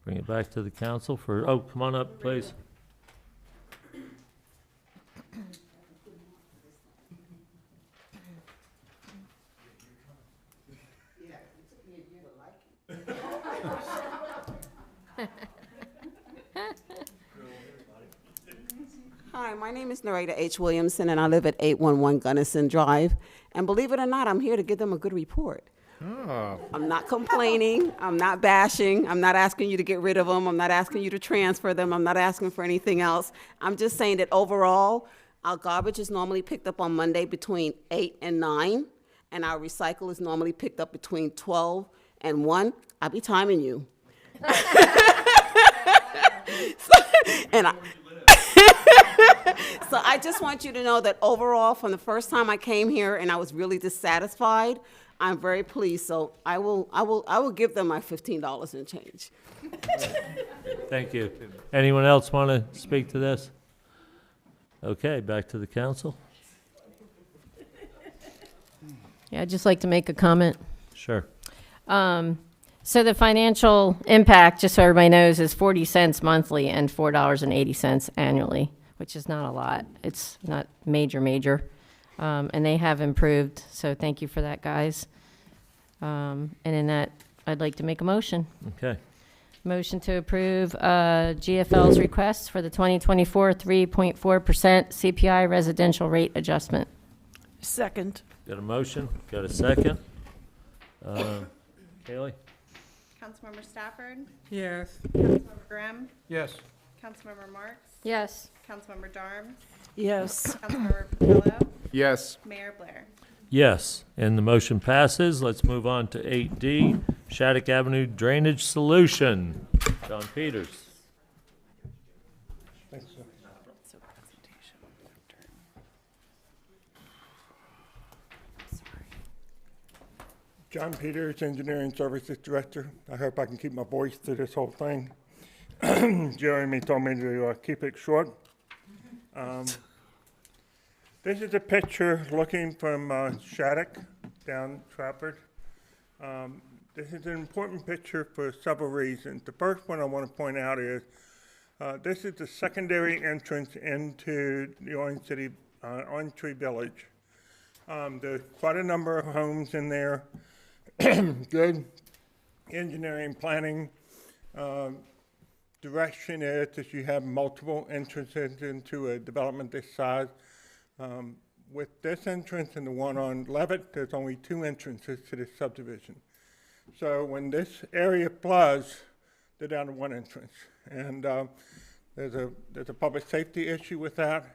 Bring it back to the council for, oh, come on up, please. Hi, my name is Narada H. Williamson, and I live at 811 Gunnison Drive. And believe it or not, I'm here to give them a good report. Oh. I'm not complaining. I'm not bashing. I'm not asking you to get rid of them. I'm not asking you to transfer them. I'm not asking for anything else. I'm just saying that overall, our garbage is normally picked up on Monday between 8 and 9, and our recycle is normally picked up between 12 and 1. I'll be timing you. So I just want you to know that overall, from the first time I came here and I was really dissatisfied, I'm very pleased. So I will give them my $15 and change. Thank you. Anyone else want to speak to this? Okay, back to the council. Yeah, I'd just like to make a comment. Sure. So the financial impact, just so everybody knows, is 40 cents monthly and $4.80 annually, which is not a lot. It's not major. And they have improved, so thank you for that, guys. And in that, I'd like to make a motion. Okay. Motion to approve GFL's request for the 2024 3.4% CPI residential rate adjustment. Second. Got a motion? Got a second? Kaylee? Councilmember Stafford? Yes. Councilmember Grimm? Yes. Councilmember Marks? Yes. Councilmember Darms? Yes. Councilmember Patillo? Yes. Mayor Blair? Yes, and the motion passes. Let's move on to 8D, Shattuck Avenue Drainage Solution. John Peters. Thanks, sir. John Peters, Engineering Services Director. I hope I can keep my voice through this whole thing. Jeremy told me to keep it short. This is a picture looking from Shattuck down Trafford. This is an important picture for several reasons. The first one I want to point out is this is the secondary entrance into the Orange Tree Village. There's quite a number of homes in there. Good engineering planning direction is that you have multiple entrances into a development this size. With this entrance and the one on Levitt, there's only 2 entrances to this subdivision. So when this area floods, they're down to 1 entrance. And there's a public safety issue with that.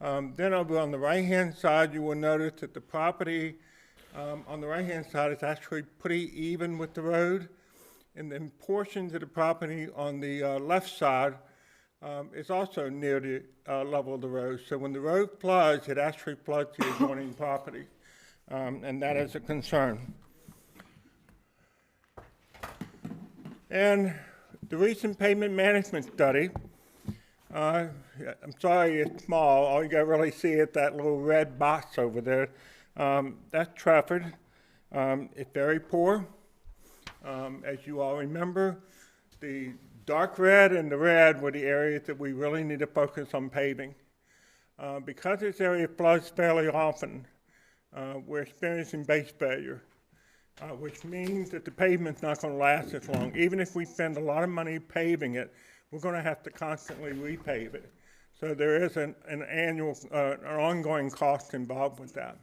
Then over on the right-hand side, you will notice that the property on the right-hand side is actually pretty even with the road. And then portions of the property on the left side is also near the level of the road. So when the road floods, it actually floods the adjoining property. And that is a concern. And the recent pavement management study, I'm sorry it's small. All you got to really see is that little red box over there. That's Trafford. It's very poor. As you all remember, the dark red and the red were the areas that we really need to focus on paving. Because this area floods fairly often, we're experiencing base failure, which means that the pavement's not going to last as long. Even if we spend a lot of money paving it, we're going to have to constantly repave it. So there is an annual, an ongoing cost involved with that.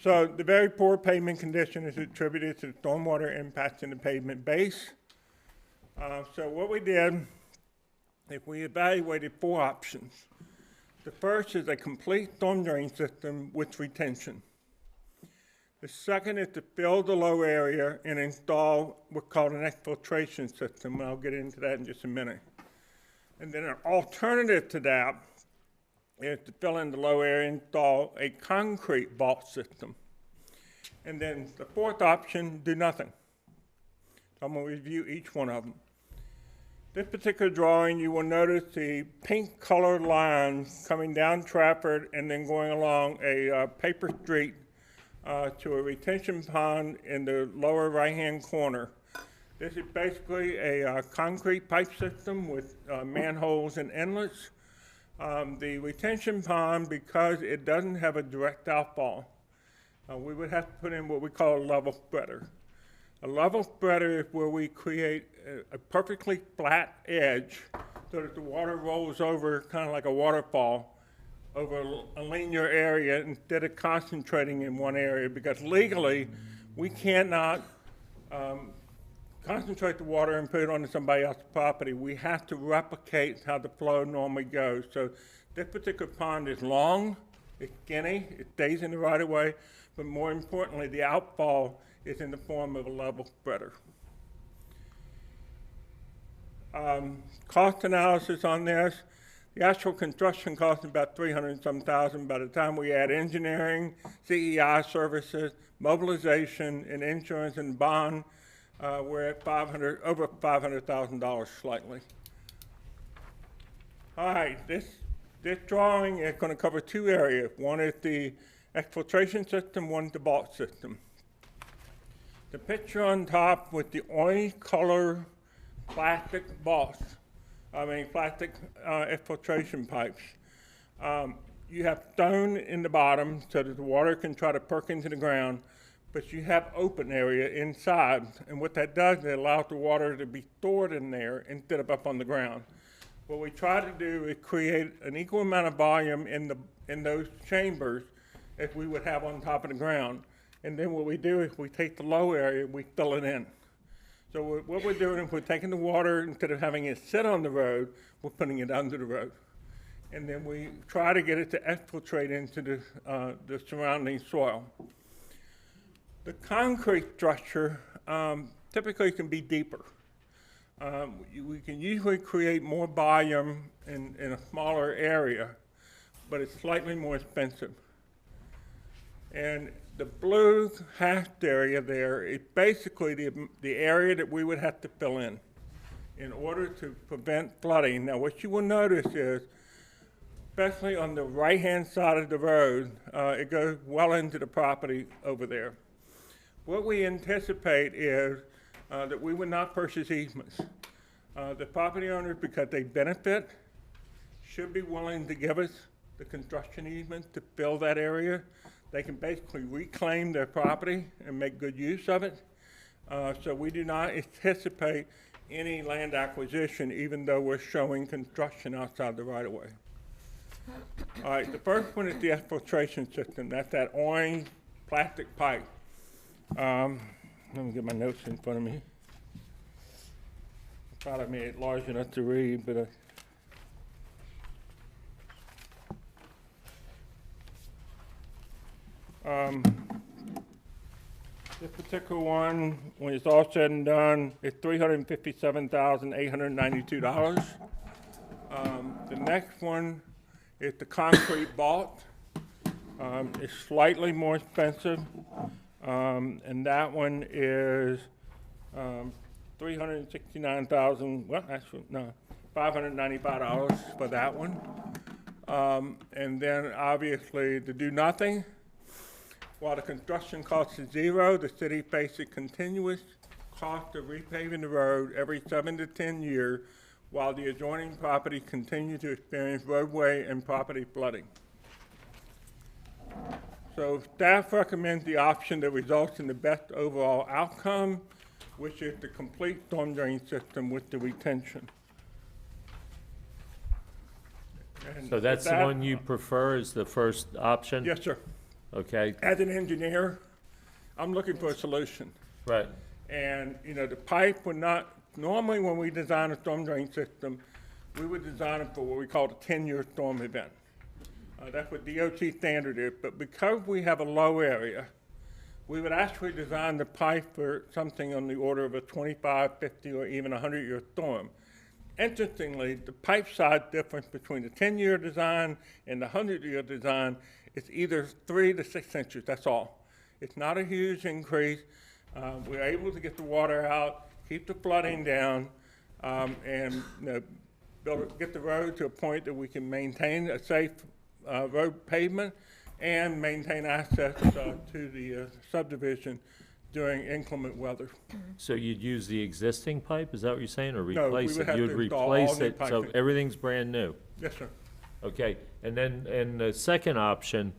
So the very poor pavement condition is attributed to stormwater impacts in the pavement base. So what we did, if we evaluated 4 options. The first is a complete storm drain system with retention. The second is to fill the low area and install what's called an exfiltration system, and I'll get into that in just a minute. And then an alternative to that is to fill in the low area and install a concrete vault system. And then the 4th option, do nothing. So I'm going to review each one of them. This particular drawing, you will notice the pink colored lines coming down Trafford and then going along a paper street to a retention pond in the lower right-hand corner. This is basically a concrete pipe system with manholes and inlets. The retention pond, because it doesn't have a direct outfall, we would have to put in what we call a level spreader. A level spreader is where we create a perfectly flat edge so that the water rolls over kind of like a waterfall over a linear area instead of concentrating in one area, because legally, we cannot concentrate the water and put it onto somebody else's property. We have to replicate how the flow normally goes. So this particular pond is long, it's skinny, it stays in the right of way, but more importantly, the outfall is in the form of a level spreader. Cost analysis on this. The actual construction cost is about $300 and some thousand. By the time we add engineering, CEI services, mobilization, and insurance and bond, we're at over $500,000 slightly. All right, this drawing is going to cover two areas. One is the exfiltration system, one is the vault system. The picture on top with the orange color plastic exfiltration pipes. You have stone in the bottom so that the water can try to perk into the ground, but you have open area inside, and what that does is it allows the water to be stored in there instead of up on the ground. What we try to do is create an equal amount of volume in those chambers as we would have on top of the ground. And then what we do is we take the low area, we fill it in. So what we're doing is we're taking the water, instead of having it sit on the road, we're putting it under the road. And then we try to get it to exfiltrate into the surrounding soil. The concrete structure typically can be deeper. We can usually create more volume in a smaller area, but it's slightly more expensive. And the blue hashed area there is basically the area that we would have to fill in order to prevent flooding. Now, what you will notice is, especially on the right-hand side of the road, it goes well into the property over there. What we anticipate is that we would not purchase easements. The property owners, because they benefit, should be willing to give us the construction easement to fill that area. They can basically reclaim their property and make good use of it. So we do not anticipate any land acquisition, even though we're showing construction outside the right-of-way. All right, the first one is the exfiltration system. That's that orange plastic pipe. Let me get my notes in front of me. I thought I made it large enough to read, but this particular one, when it's all said and done, is $357,892. The next one is the concrete vault. It's slightly more expensive, and that one is $595 for that one. And then obviously to do nothing, while the construction cost is zero, the city faces continuous cost of repaving the road every 7 to 10 years, while the adjoining property continues to experience roadway and property flooding. So staff recommends the option that results in the best overall outcome, which is the complete storm drain system with the retention. And So that's with the that- one you prefer is the first option? Yes, sir. Okay, As an engineer, I'm looking for a solution. right. And, the pipe would not, normally when we design a storm drain system, we would design it for what we call a 10-year storm event. That's what DOT standard is, but because we have a low area, we would actually design the pipe for something on the order of a 25, 50, or even 100-year storm. Interestingly, the pipe size difference between the 10-year design and the 100-year design is either 3 to 6 inches, that's all. It's not a huge increase. We're able to get the water out, keep the flooding down, and get the road to a point that we can maintain a safe road pavement and maintain access to the subdivision during inclement weather. So you'd use the existing pipe, is that what you're saying, or No, we replace would it? have You'd to install replace all new it, so piping. everything's brand new? Yes, sir. Okay, and then, and the second option,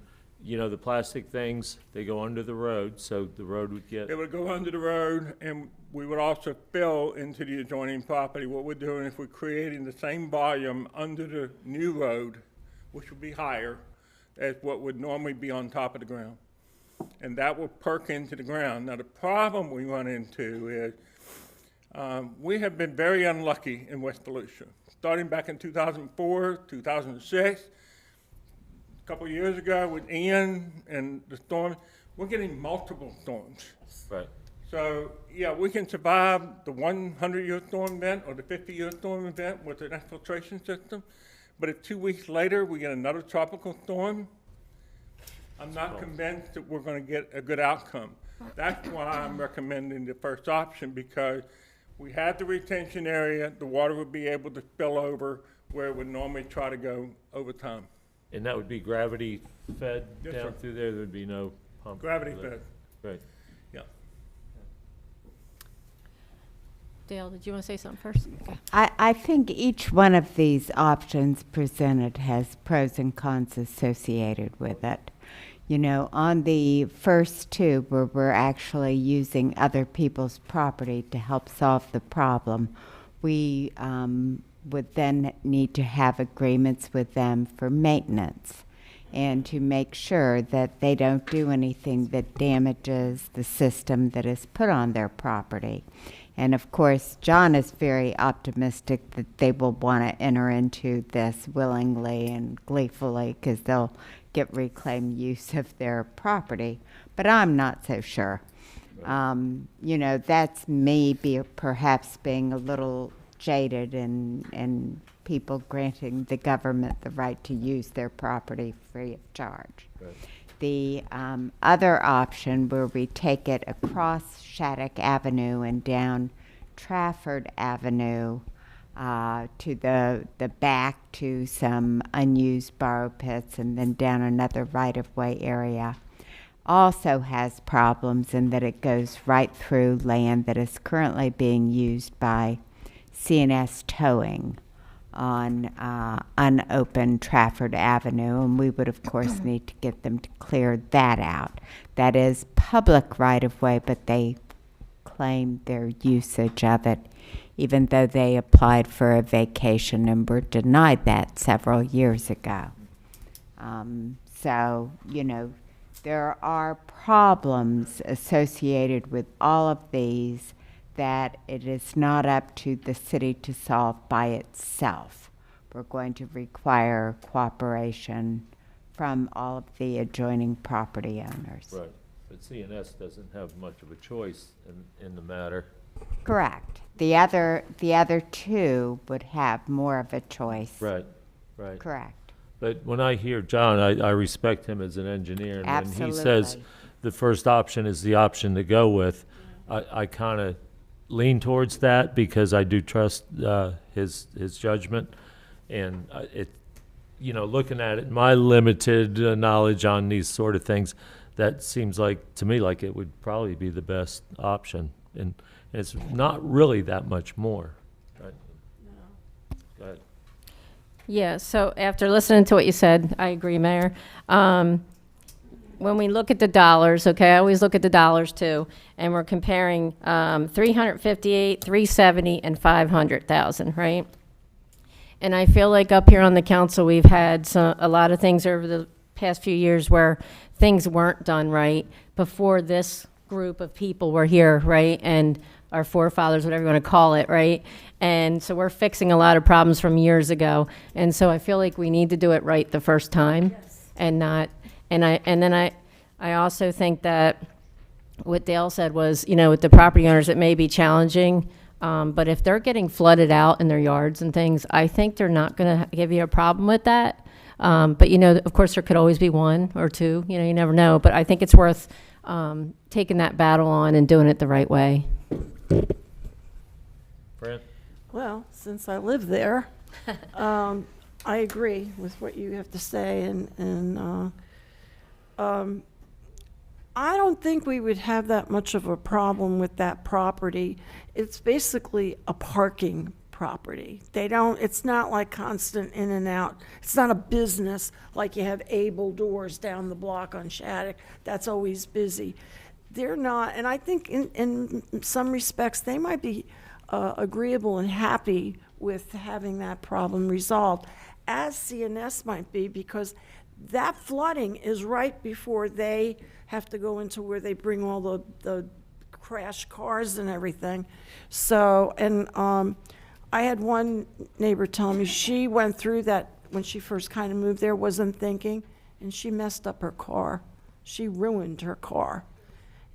the plastic things, they go under the road, so the road would get, It would go under the road, and we would also fill into the adjoining property. What we're doing is we're creating the same volume under the new road, which would be higher as what would normally be on top of the ground. And that will perk into the ground. Now, the problem we run into is we have been very unlucky in West Volusia. Starting back in 2004, 2006, a couple of years ago with Ian and the storm, we're getting multiple storms. Right. So, yeah, we can survive the 100-year storm event or the 50-year storm event with an exfiltration system, but if 2 weeks later we get another tropical storm, I'm not convinced that we're going to get a good outcome. That's why I'm recommending the first option, because we have the retention area, the water would be able to spill over where it would normally try to go over time. And that would be gravity fed Yes, down sir. through there? There'd be no pump? Gravity there. fed. Right. Yeah. Dale, did you want to say something first? Okay. I think each one of these options presented has pros and cons associated with it. You know, on the first two, where we're actually using other people's property to help solve the problem, we would then need to have agreements with them for maintenance and to make sure that they don't do anything that damages the system that is put on their property. And of course, John is very optimistic that they will want to enter into this willingly and gleefully because they'll get reclaimed use of their property. But I'm not so sure. You know, that's me perhaps being a little jaded and people granting the government the right to use their property free of charge. Right. The other option where we take it across Shattuck Avenue and down Trafford Avenue to the back to some unused borrow pits and then down another right-of-way area also has problems in that it goes right through land that is currently being used by CNS Towing on unopened Trafford Avenue, and we would, of course, need to get them to clear that out. That is public right-of-way, but they claim their usage of it, even though they applied for a vacation and were denied that several years ago. So, you know, there are problems associated with all of these that it is not up to the city to solve by itself. We're going to require cooperation from all of the adjoining property owners. Right. But CNS doesn't have much of a choice in the matter. Correct. The other two would have more of a choice. Right, right. Correct. But when I hear John, I respect him as an engineer. And when he says Absolutely. the first option is the option to go with, I kind of lean towards that because I do trust his judgment. And you know, looking at it, my limited knowledge on these sort of things, that seems like, to me, like it would probably be the best option. And it's not really that much more. Right? Go ahead. Yeah, so after listening to what you said, I agree, Mayor. When we look at the dollars, okay, I always look at the dollars too, and we're comparing 358, 370, and 500,000, right? And I feel like up here on the council, we've had a lot of things over the past few years where things weren't done right before this group of people were here, right? And our forefathers, whatever you want to call it, right? And so we're fixing a lot of problems from years ago. And so I feel like we need to do it right the first time and not, and then I also think that what Dale said was, you know, with the property owners, it may be challenging, but if they're getting flooded out in their yards and things, I think they're not going to give you a problem with that. But, you know, of course, there could always be one or two, you know, you never know. But I think it's worth taking that battle on and doing it the right way. Fran? Well, since I live there, I agree with what you have to say, and I don't think we would have that much of a problem with that property. It's basically a parking property. It's not like constant in and out. It's not a business like you have Able Doors down the block on Shattuck. That's always busy. They're not, and I think in some respects, they might be agreeable and happy with having that problem resolved. as CNS might be, because that flooding is right before they have to go into where they bring all the crashed cars and everything. So, and I had one neighbor tell me she went through that when she first kind of moved there, wasn't thinking, and she messed up her car. She ruined her car.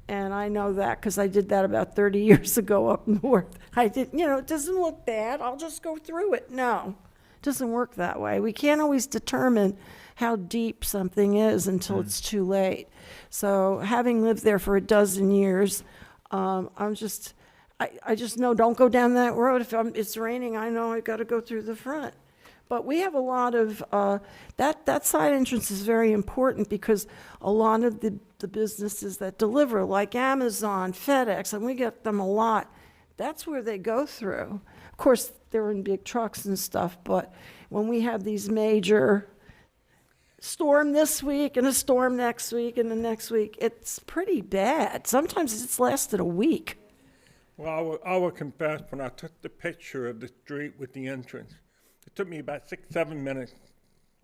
And I know that because I did that about 30 years ago up north. I did, it doesn't look bad. I'll just go through it. No, it doesn't work that way. We can't always determine how deep something is until it's too late. So having lived there for a dozen years, I just know don't go down that road. If it's raining, I know I got to go through the front. But we have a lot of, that side entrance is very important because a lot of the businesses that deliver, like Amazon, FedEx, and we get them a lot, that's where they go through. Of course, they're in big trucks and stuff, but when we have these major storm this week and a storm next week and the next week, it's pretty bad. Sometimes it's lasted a week. Well, I will confess, when I took the picture of the street with the entrance, it took me about 6-7 minutes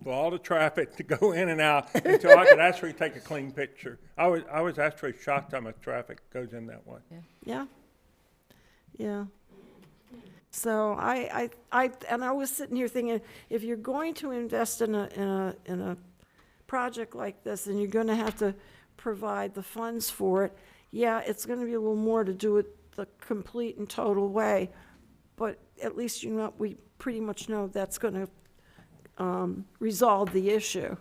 for all the traffic to go in and out until I could actually take a clean picture. I was actually shocked how much traffic goes in that way. Yeah. So I was sitting here thinking, if you're going to invest in a project like this, and you're going to have to provide the funds for it, yeah, it's going to be a little more to do it the complete and total way, but at least we pretty much know that's going to resolve the issue.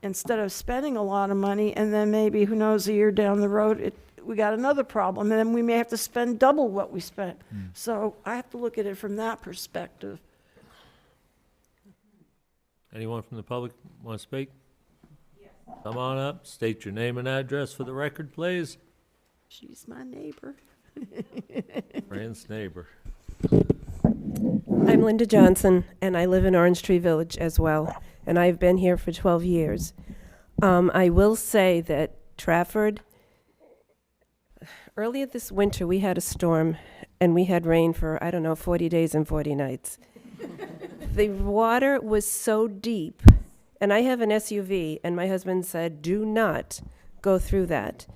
Instead of spending a lot of money and then maybe, who knows, a year down the road, we got another problem, and then we may have to spend double what we spent. So I have to look at it from that perspective. Anyone from the public want to speak? Come on up, state your name and address for the record, please. She's my neighbor. Friend's neighbor. I'm Linda Johnson, and I live in Orange Tree Village as well, and I've been here for 12 years. I will say that Trafford, earlier this winter, we had a storm, and we had rain for, 40 days and 40 nights. The water was so deep, and I have an SUV, and my husband said, do not go through that.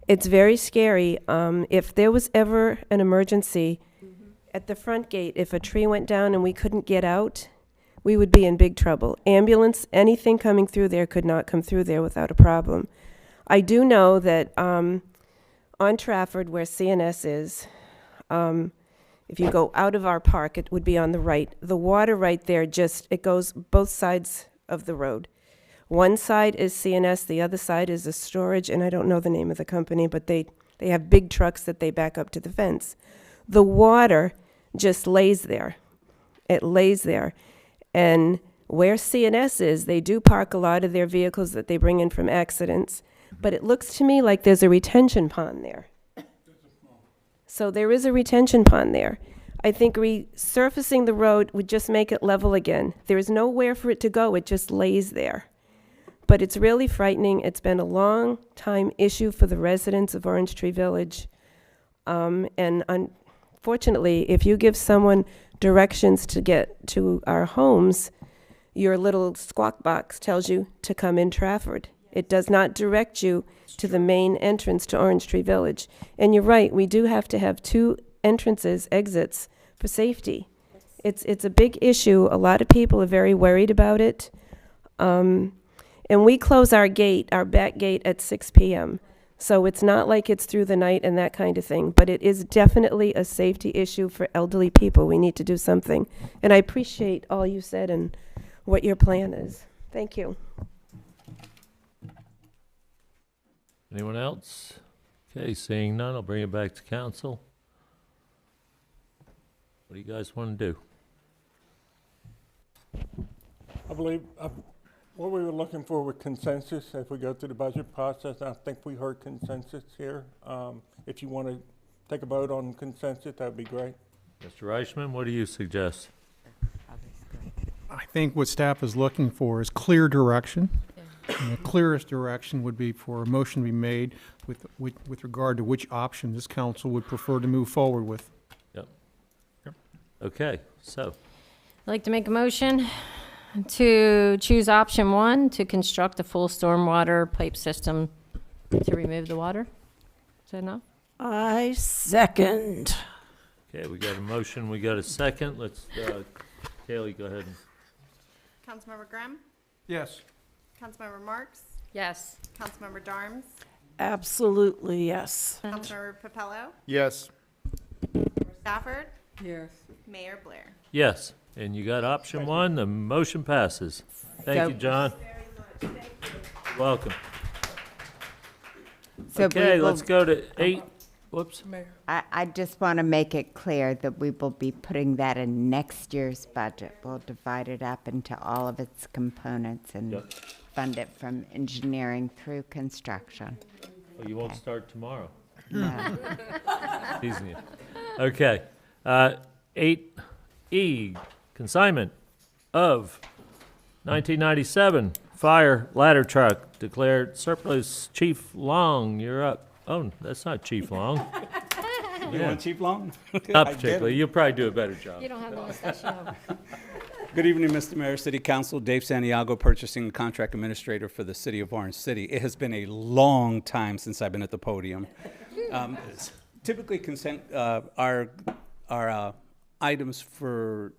It's very scary. If there was ever an emergency at the front gate, if a tree went down and we couldn't get out, we would be in big trouble. Ambulance, anything coming through there could not come through there without a problem. I do know that on Trafford, where CNS is, if you go out of our park, it would be on the right. The water right there it goes both sides of the road. One side is CNS, the other side is a storage, and I don't know the name of the company, but they have big trucks that they back up to the fence. The water just lays there. It lays there. And where CNS is, they do park a lot of their vehicles that they bring in from accidents, but it looks to me like there's a retention pond there. So there is a retention pond there. I think resurfacing the road would just make it level again. There is nowhere for it to go. It just lays there. But it's really frightening. It's been a long time issue for the residents of Orange Tree Village. And unfortunately, if you give someone directions to get to our homes, your little squawk box tells you to come in Trafford. It does not direct you to the main entrance to Orange Tree Village. And you're right, we do have to have 2 exits for safety. It's a big issue. A lot of people are very worried about it. And we close our back gate at 6 p.m. So it's not like it's through the night and that kind of thing, but it is definitely a safety issue for elderly people. We need to do something. And I appreciate all you said and what your plan is. Thank you. Anyone else? Okay, seeing none, I'll bring it back to council. What do you guys want to do? I believe what we were looking for with consensus as we go through the budget process. I think we heard consensus here. If you want to take a vote on consensus, that would be great. Mr. Reichman, what do you suggest? I think what staff is looking for is clear direction. And the clearest direction would be for a motion to be made with regard to which option this council would prefer to move forward with. Yep. Okay, so. I'd like to make a motion to choose option 1, to construct a full stormwater pipe system to remove the water. Is that enough? I second. Okay, we got a motion, we got a second. Let's, Kaylee, go ahead. Councilmember Grimm? Yes. Councilmember Marks? Yes. Councilmember Darms? Absolutely, yes. Councilmember Papello? Yes. Stafford? Yes. Mayor Blair? Yes, and you got option 1, the motion passes. Thank you, John. Welcome. So Okay, we will- let's go to 8, whoops. Mayor. I just want to make it clear that we will be putting that in next year's budget. We'll divide it up into all of its components and Yep. fund it from engineering through construction. Well, you won't start tomorrow. No. Teasing you. Okay. 8E, consignment of 1997 fire ladder truck declared surplus. Chief Long, you're up. Oh, that's not Chief Long. You want Chief Long? Not particularly. You'll probably do a better job. You don't have the mustachio. Good evening, Mr. Mayor, City Council. Dave Santiago, Purchasing and Contract Administrator for the City of Orange City. It has been a long time since I've been at the podium. Typically, consent, our items for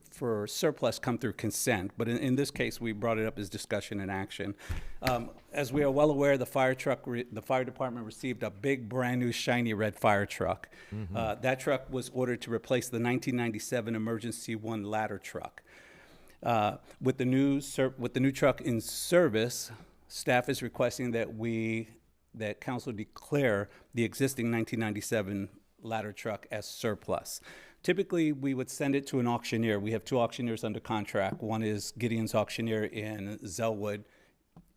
surplus come through consent, but in this case, we brought it up as discussion and action. As we are well aware, the fire department received a big, brand-new, shiny red fire truck. That truck was ordered to replace the 1997 Emergency 1 ladder truck. With the new truck in service, staff is requesting that council declare the existing 1997 ladder truck as surplus. Typically, we would send it to an auctioneer. We have 2 auctioneers under contract. One is Gideon's Auctioneer in Zellwood,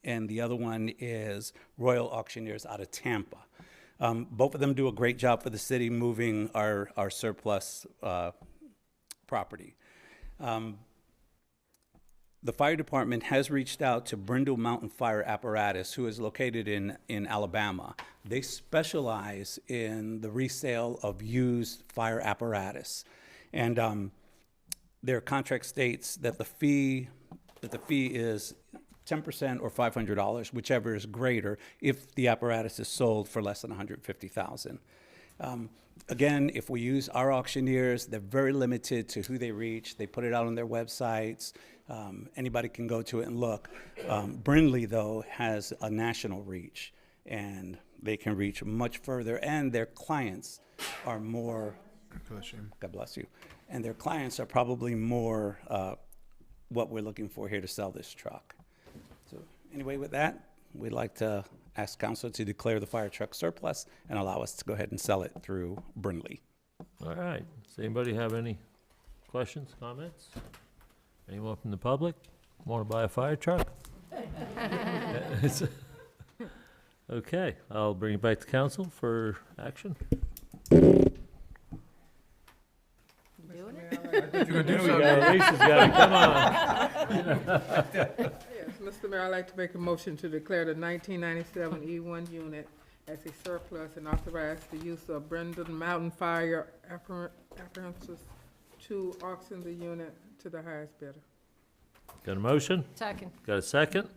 and the other one is Royal Auctioneers out of Tampa. Both of them do a great job for the city moving our surplus property. The fire department has reached out to Brindle Mountain Fire Apparatus, who is located in Alabama. They specialize in the resale of used fire apparatus. And their contract states that the fee is 10% or $500, whichever is greater, if the apparatus is sold for less than $150,000. Again, if we use our auctioneers, they're very limited to who they reach. They put it out on their websites. Anybody can go to it and look. Brindley, though, has a national reach, and they can reach much further, and their clients are more, God bless you, and their clients are probably more what we're looking for here to sell this truck. So anyway, with that, we'd like to ask council to declare the fire truck surplus and allow us to go ahead and sell it through Brindley. All right. Does anybody have any questions, comments? Anyone from the public want to buy a fire truck? Okay, I'll bring it back to council for action. Lisa's got it, come on. Yes, Mr. Mayor, I'd like to make a motion to declare the 1997 E1 unit as a surplus and authorize the use of Brindle Mountain Fire Apparatus to auction the unit to the highest bidder. Got a motion? Second. Got a second?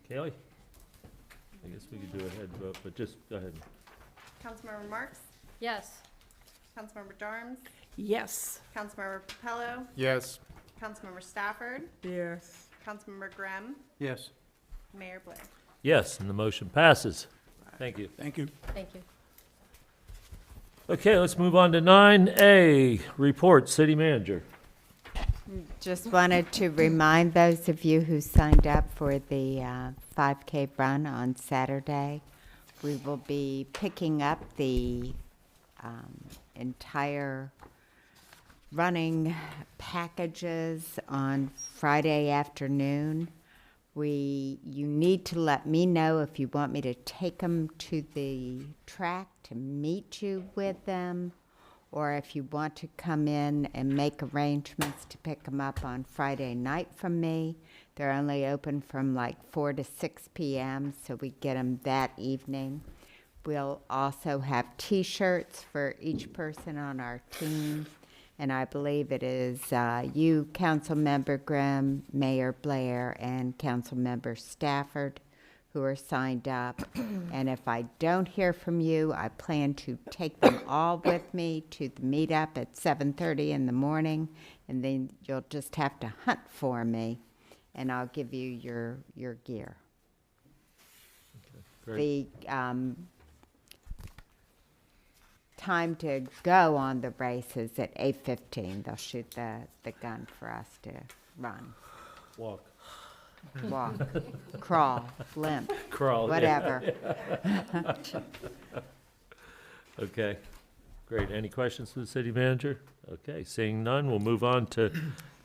Kaylee? I guess we could do a head vote, but just go ahead. Councilmember Marks? Yes. Councilmember Darms? Yes. Councilmember Papello? Yes. Councilmember Stafford? Yes. Councilmember Grimm? Yes. Mayor Blair? Yes, and the motion passes. Thank you. Thank you. Thank you. Okay, let's move on to 9A, report, city manager. Just wanted to remind those of you who signed up for the 5K run on Saturday, we will be picking up the entire running packages on Friday afternoon. You need to let me know if you want me to take them to the track to meet you with them, or if you want to come in and make arrangements to pick them up on Friday night from me. They're only open from like 4 to 6 p.m., so we get them that evening. We'll also have T-shirts for each person on our team, And I believe it is you, Councilmember Grimm, Mayor Blair, and Councilmember Stafford who are signed up. And if I don't hear from you, I plan to take them all with me to the meetup at 7:30 in the morning, and then you'll just have to hunt for me, and I'll give you your gear. Great. The time to go on the race is at 8:15. They'll shoot the gun for us to run. Walk. Walk, crawl, limp, Crawl, yeah. whatever. Okay, great. Any questions for the city manager? Okay, seeing none, we'll move on to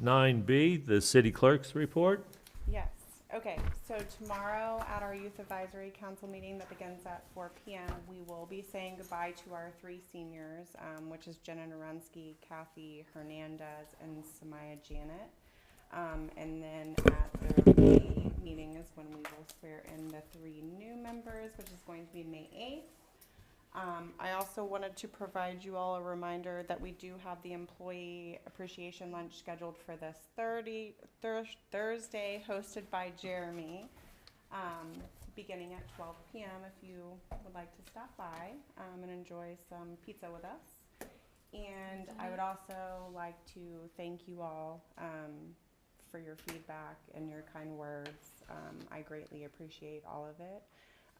9B, the city clerk's report. Yes, okay, so tomorrow at our Youth Advisory Council meeting that begins at 4 p.m., we will be saying goodbye to our 3 seniors, which is Jenna Narensky, Kathy Hernandez, and Samaya Janet. And then at the May meeting is when we will swear in the 3 new members, which is going to be May 8th. I also wanted to provide you all a reminder that we do have the employee appreciation lunch scheduled for this Thursday, hosted by Jeremy, beginning at 12 p.m. if you would like to stop by and enjoy some pizza with us. And I would also like to thank you all for your feedback and your kind words. I greatly appreciate all of it.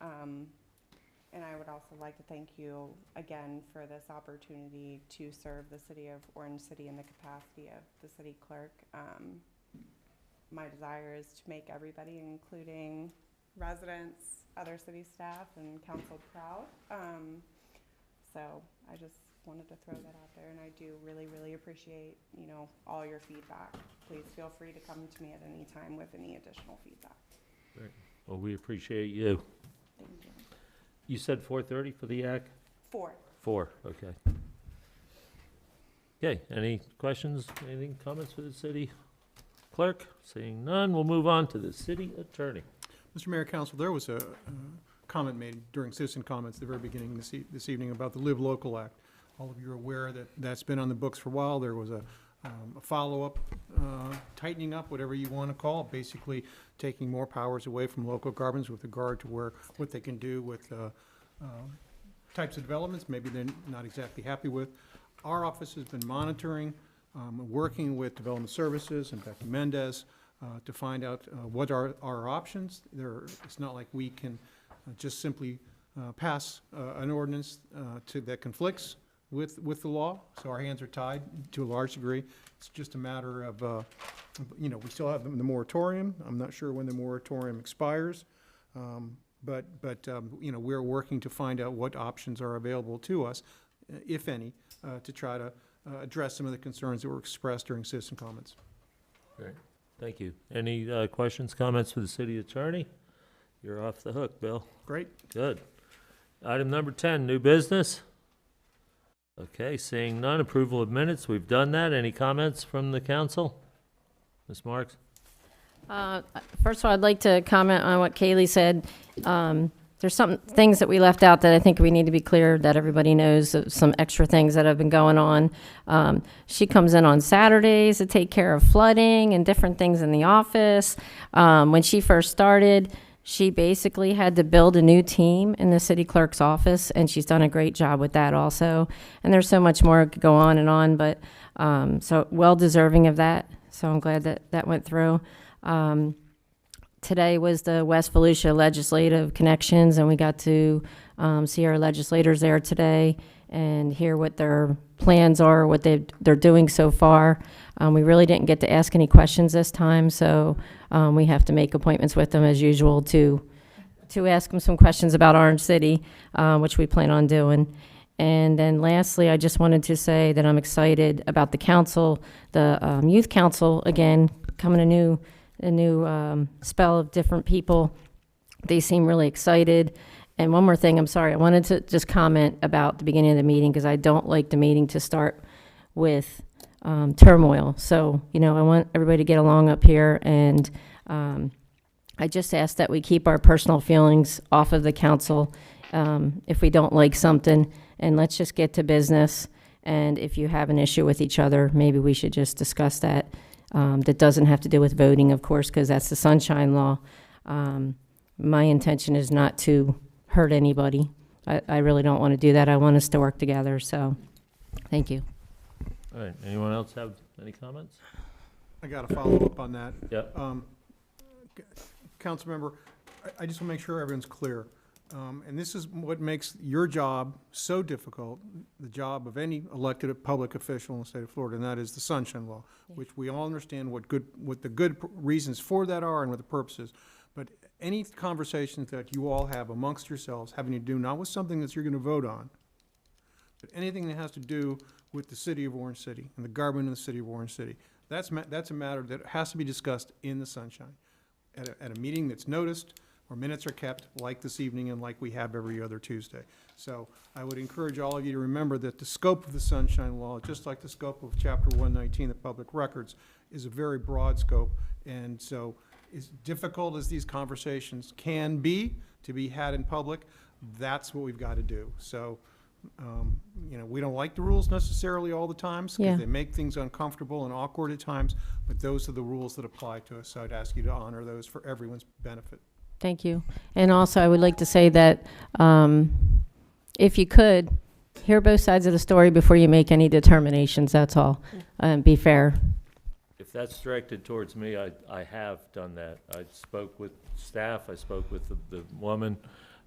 And I would also like to thank you again for this opportunity to serve the city of Orange City in the capacity of the city clerk. My desire is to make everybody, including residents, other city staff, and council proud. So I just wanted to throw that out there, and I do really, really appreciate, all your feedback. Please feel free to come to me at any time with any additional feedback. Great. Well, we appreciate you. Thank you. You said 4:30 for the AC? 4. 4, okay. Okay, any questions, anything, comments for the city clerk? Seeing none, we'll move on to the city attorney. Mr. Mayor, Council, there was a comment made during citizen comments at the very beginning this evening about the Live Local Act. All of you are aware that that's been on the books for a while. There was a follow-up, tightening up, whatever you want to call it, basically taking more powers away from local governments with regard to what they can do with types of developments maybe they're not exactly happy with. Our office has been monitoring, working with Development Services and Becky Mendez to find out what are our options. It's not like we can just simply pass an ordinance that conflicts with the law, so our hands are tied to a large degree. It's just a matter of, we still have the moratorium. I'm not sure when the moratorium expires, but we're working to find out what options are available to us, if any, to try to address some of the concerns that were expressed during citizen comments. Great, thank you. Any questions, comments for the city attorney? You're off the hook, Bill. Great. Good. Item number 10, new business. Okay, seeing none, approval of minutes, we've done that. Any comments from the council? Ms. Marks? First of all, I'd like to comment on what Kaylee said. There's some things that we left out that I think we need to be clear that everybody knows, some extra things that have been going on. She comes in on Saturdays to take care of flooding and different things in the office. When she first started, she basically had to build a new team in the city clerk's office, and she's done a great job with that also. And there's so much more to go on, but so well deserving of that. So I'm glad that that went through. Today was the West Volusia Legislative Connections, and we got to see our legislators there today and hear what their plans are, what they're doing so far. We really didn't get to ask any questions this time, so we have to make appointments with them as usual to ask them some questions about Orange City, which we plan on doing. And then lastly, I just wanted to say that I'm excited about the council, the youth council, again, coming a new spell of different people. They seem really excited. And one more thing, I'm sorry, I wanted to just comment about the beginning of the meeting because I don't like the meeting to start with turmoil. So, I want everybody to get along up here, and I just ask that we keep our personal feelings off of the council if we don't like something, and let's just get to business And if you have an issue with each other, maybe we should just discuss that. That doesn't have to do with voting, of course, because that's the sunshine law. My intention is not to hurt anybody. I really don't want to do that. I want us to work together, so, thank you. All right, anyone else have any comments? I got to follow up on that. Yep. Councilmember, I just want to make sure everyone's clear. And this is what makes your job so difficult, the job of any elected public official in the state of Florida, and that is the Sunshine Law, which we all understand what the good reasons for that are and what the purpose is. But any conversations that you all have amongst yourselves having to do not with something that you're going to vote on, but anything that has to do with the city of Orange City and the government of the city of Orange City, that's a matter that has to be discussed in the Sunshine at a meeting that's noticed, where minutes are kept like this evening and like we have every other Tuesday. So I would encourage all of you to remember that the scope of the Sunshine Law, just like the scope of Chapter 119 of Public Records, is a very broad scope. And so as difficult as these conversations can be to be had in public, that's what we've got to do. So, we don't like the rules necessarily all the time because Yeah. they make things uncomfortable and awkward at times, but those are the rules that apply to us. So I'd ask you to honor those for everyone's benefit. Thank you. And also, I would like to say that if you could, hear both sides of the story before you make any determinations, that's all. Be fair. If that's directed towards me, I have done that. I spoke with staff, I spoke with the woman.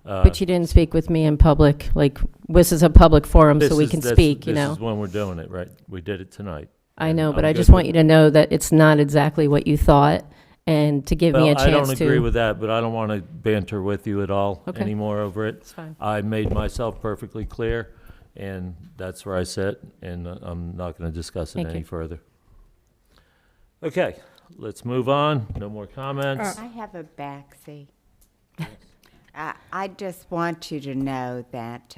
But you didn't speak with me in public, like, this is a public forum, so we can speak, you know? This is when we're doing it, right? We did it tonight. I know, And but I'm I good just want with you to know that it's not exactly what you thought, and to give me a Well, chance I to. don't agree with that, but I don't want to banter with you at all Okay. anymore over it. It's fine. I made myself perfectly clear, and that's where I sit, and I'm not going to discuss it Thank any you. further. Okay, let's move on. No more comments. I have a backseat. I just want you to know that,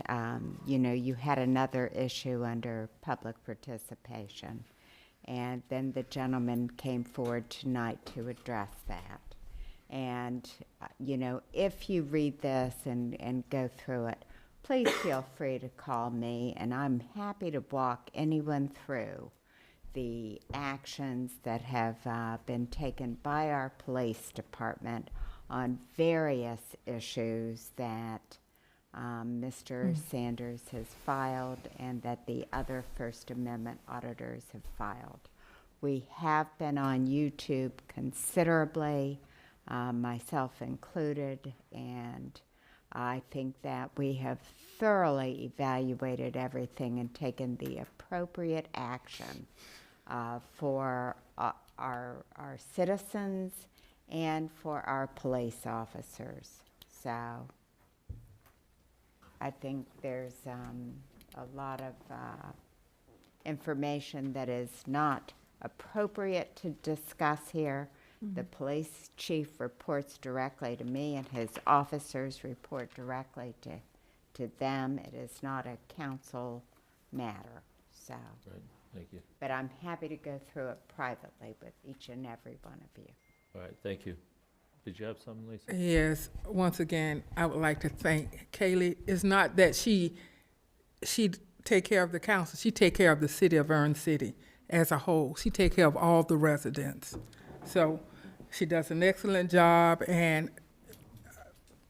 you had another issue under public participation. And then the gentleman came forward tonight to address that. And, if you read this and go through it, please feel free to call me, and I'm happy to walk anyone through the actions that have been taken by our police department on various issues that Mr. Sanders has filed and that the other First Amendment auditors have filed. We have been on YouTube considerably, myself included, and I think that we have thoroughly evaluated everything and taken the appropriate action for our citizens and for our police officers. So I think there's a lot of information that is not appropriate to discuss here. The police chief reports directly to me, and his officers report directly to them. It is not a council matter, so. Right, thank you. But I'm happy to go through it privately with each and every one of you. All right, thank you. Did you have something, Lisa? Yes, once again, I would like to thank Kaylee. It's not that she take care of the council, she take care of the city of Orange City as a whole. She take care of all the residents. So she does an excellent job, and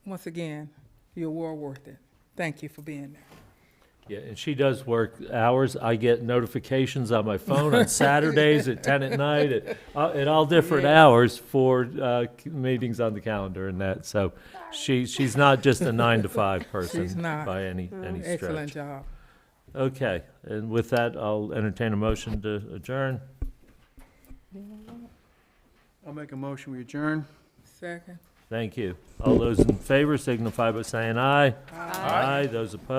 once again, you're well worth it. Thank you for being there. Yeah, and she does work hours. I get notifications on my phone on Saturdays at 10 at night at all different hours for meetings on the calendar and that. So she's not just a 9 to 5 person She's not. by any stretch. Excellent job. Okay, and with that, I'll entertain a motion to adjourn. I'll make a motion, we adjourn. Second. Thank you. All those in favor signify by saying aye. Aye. Those opposed?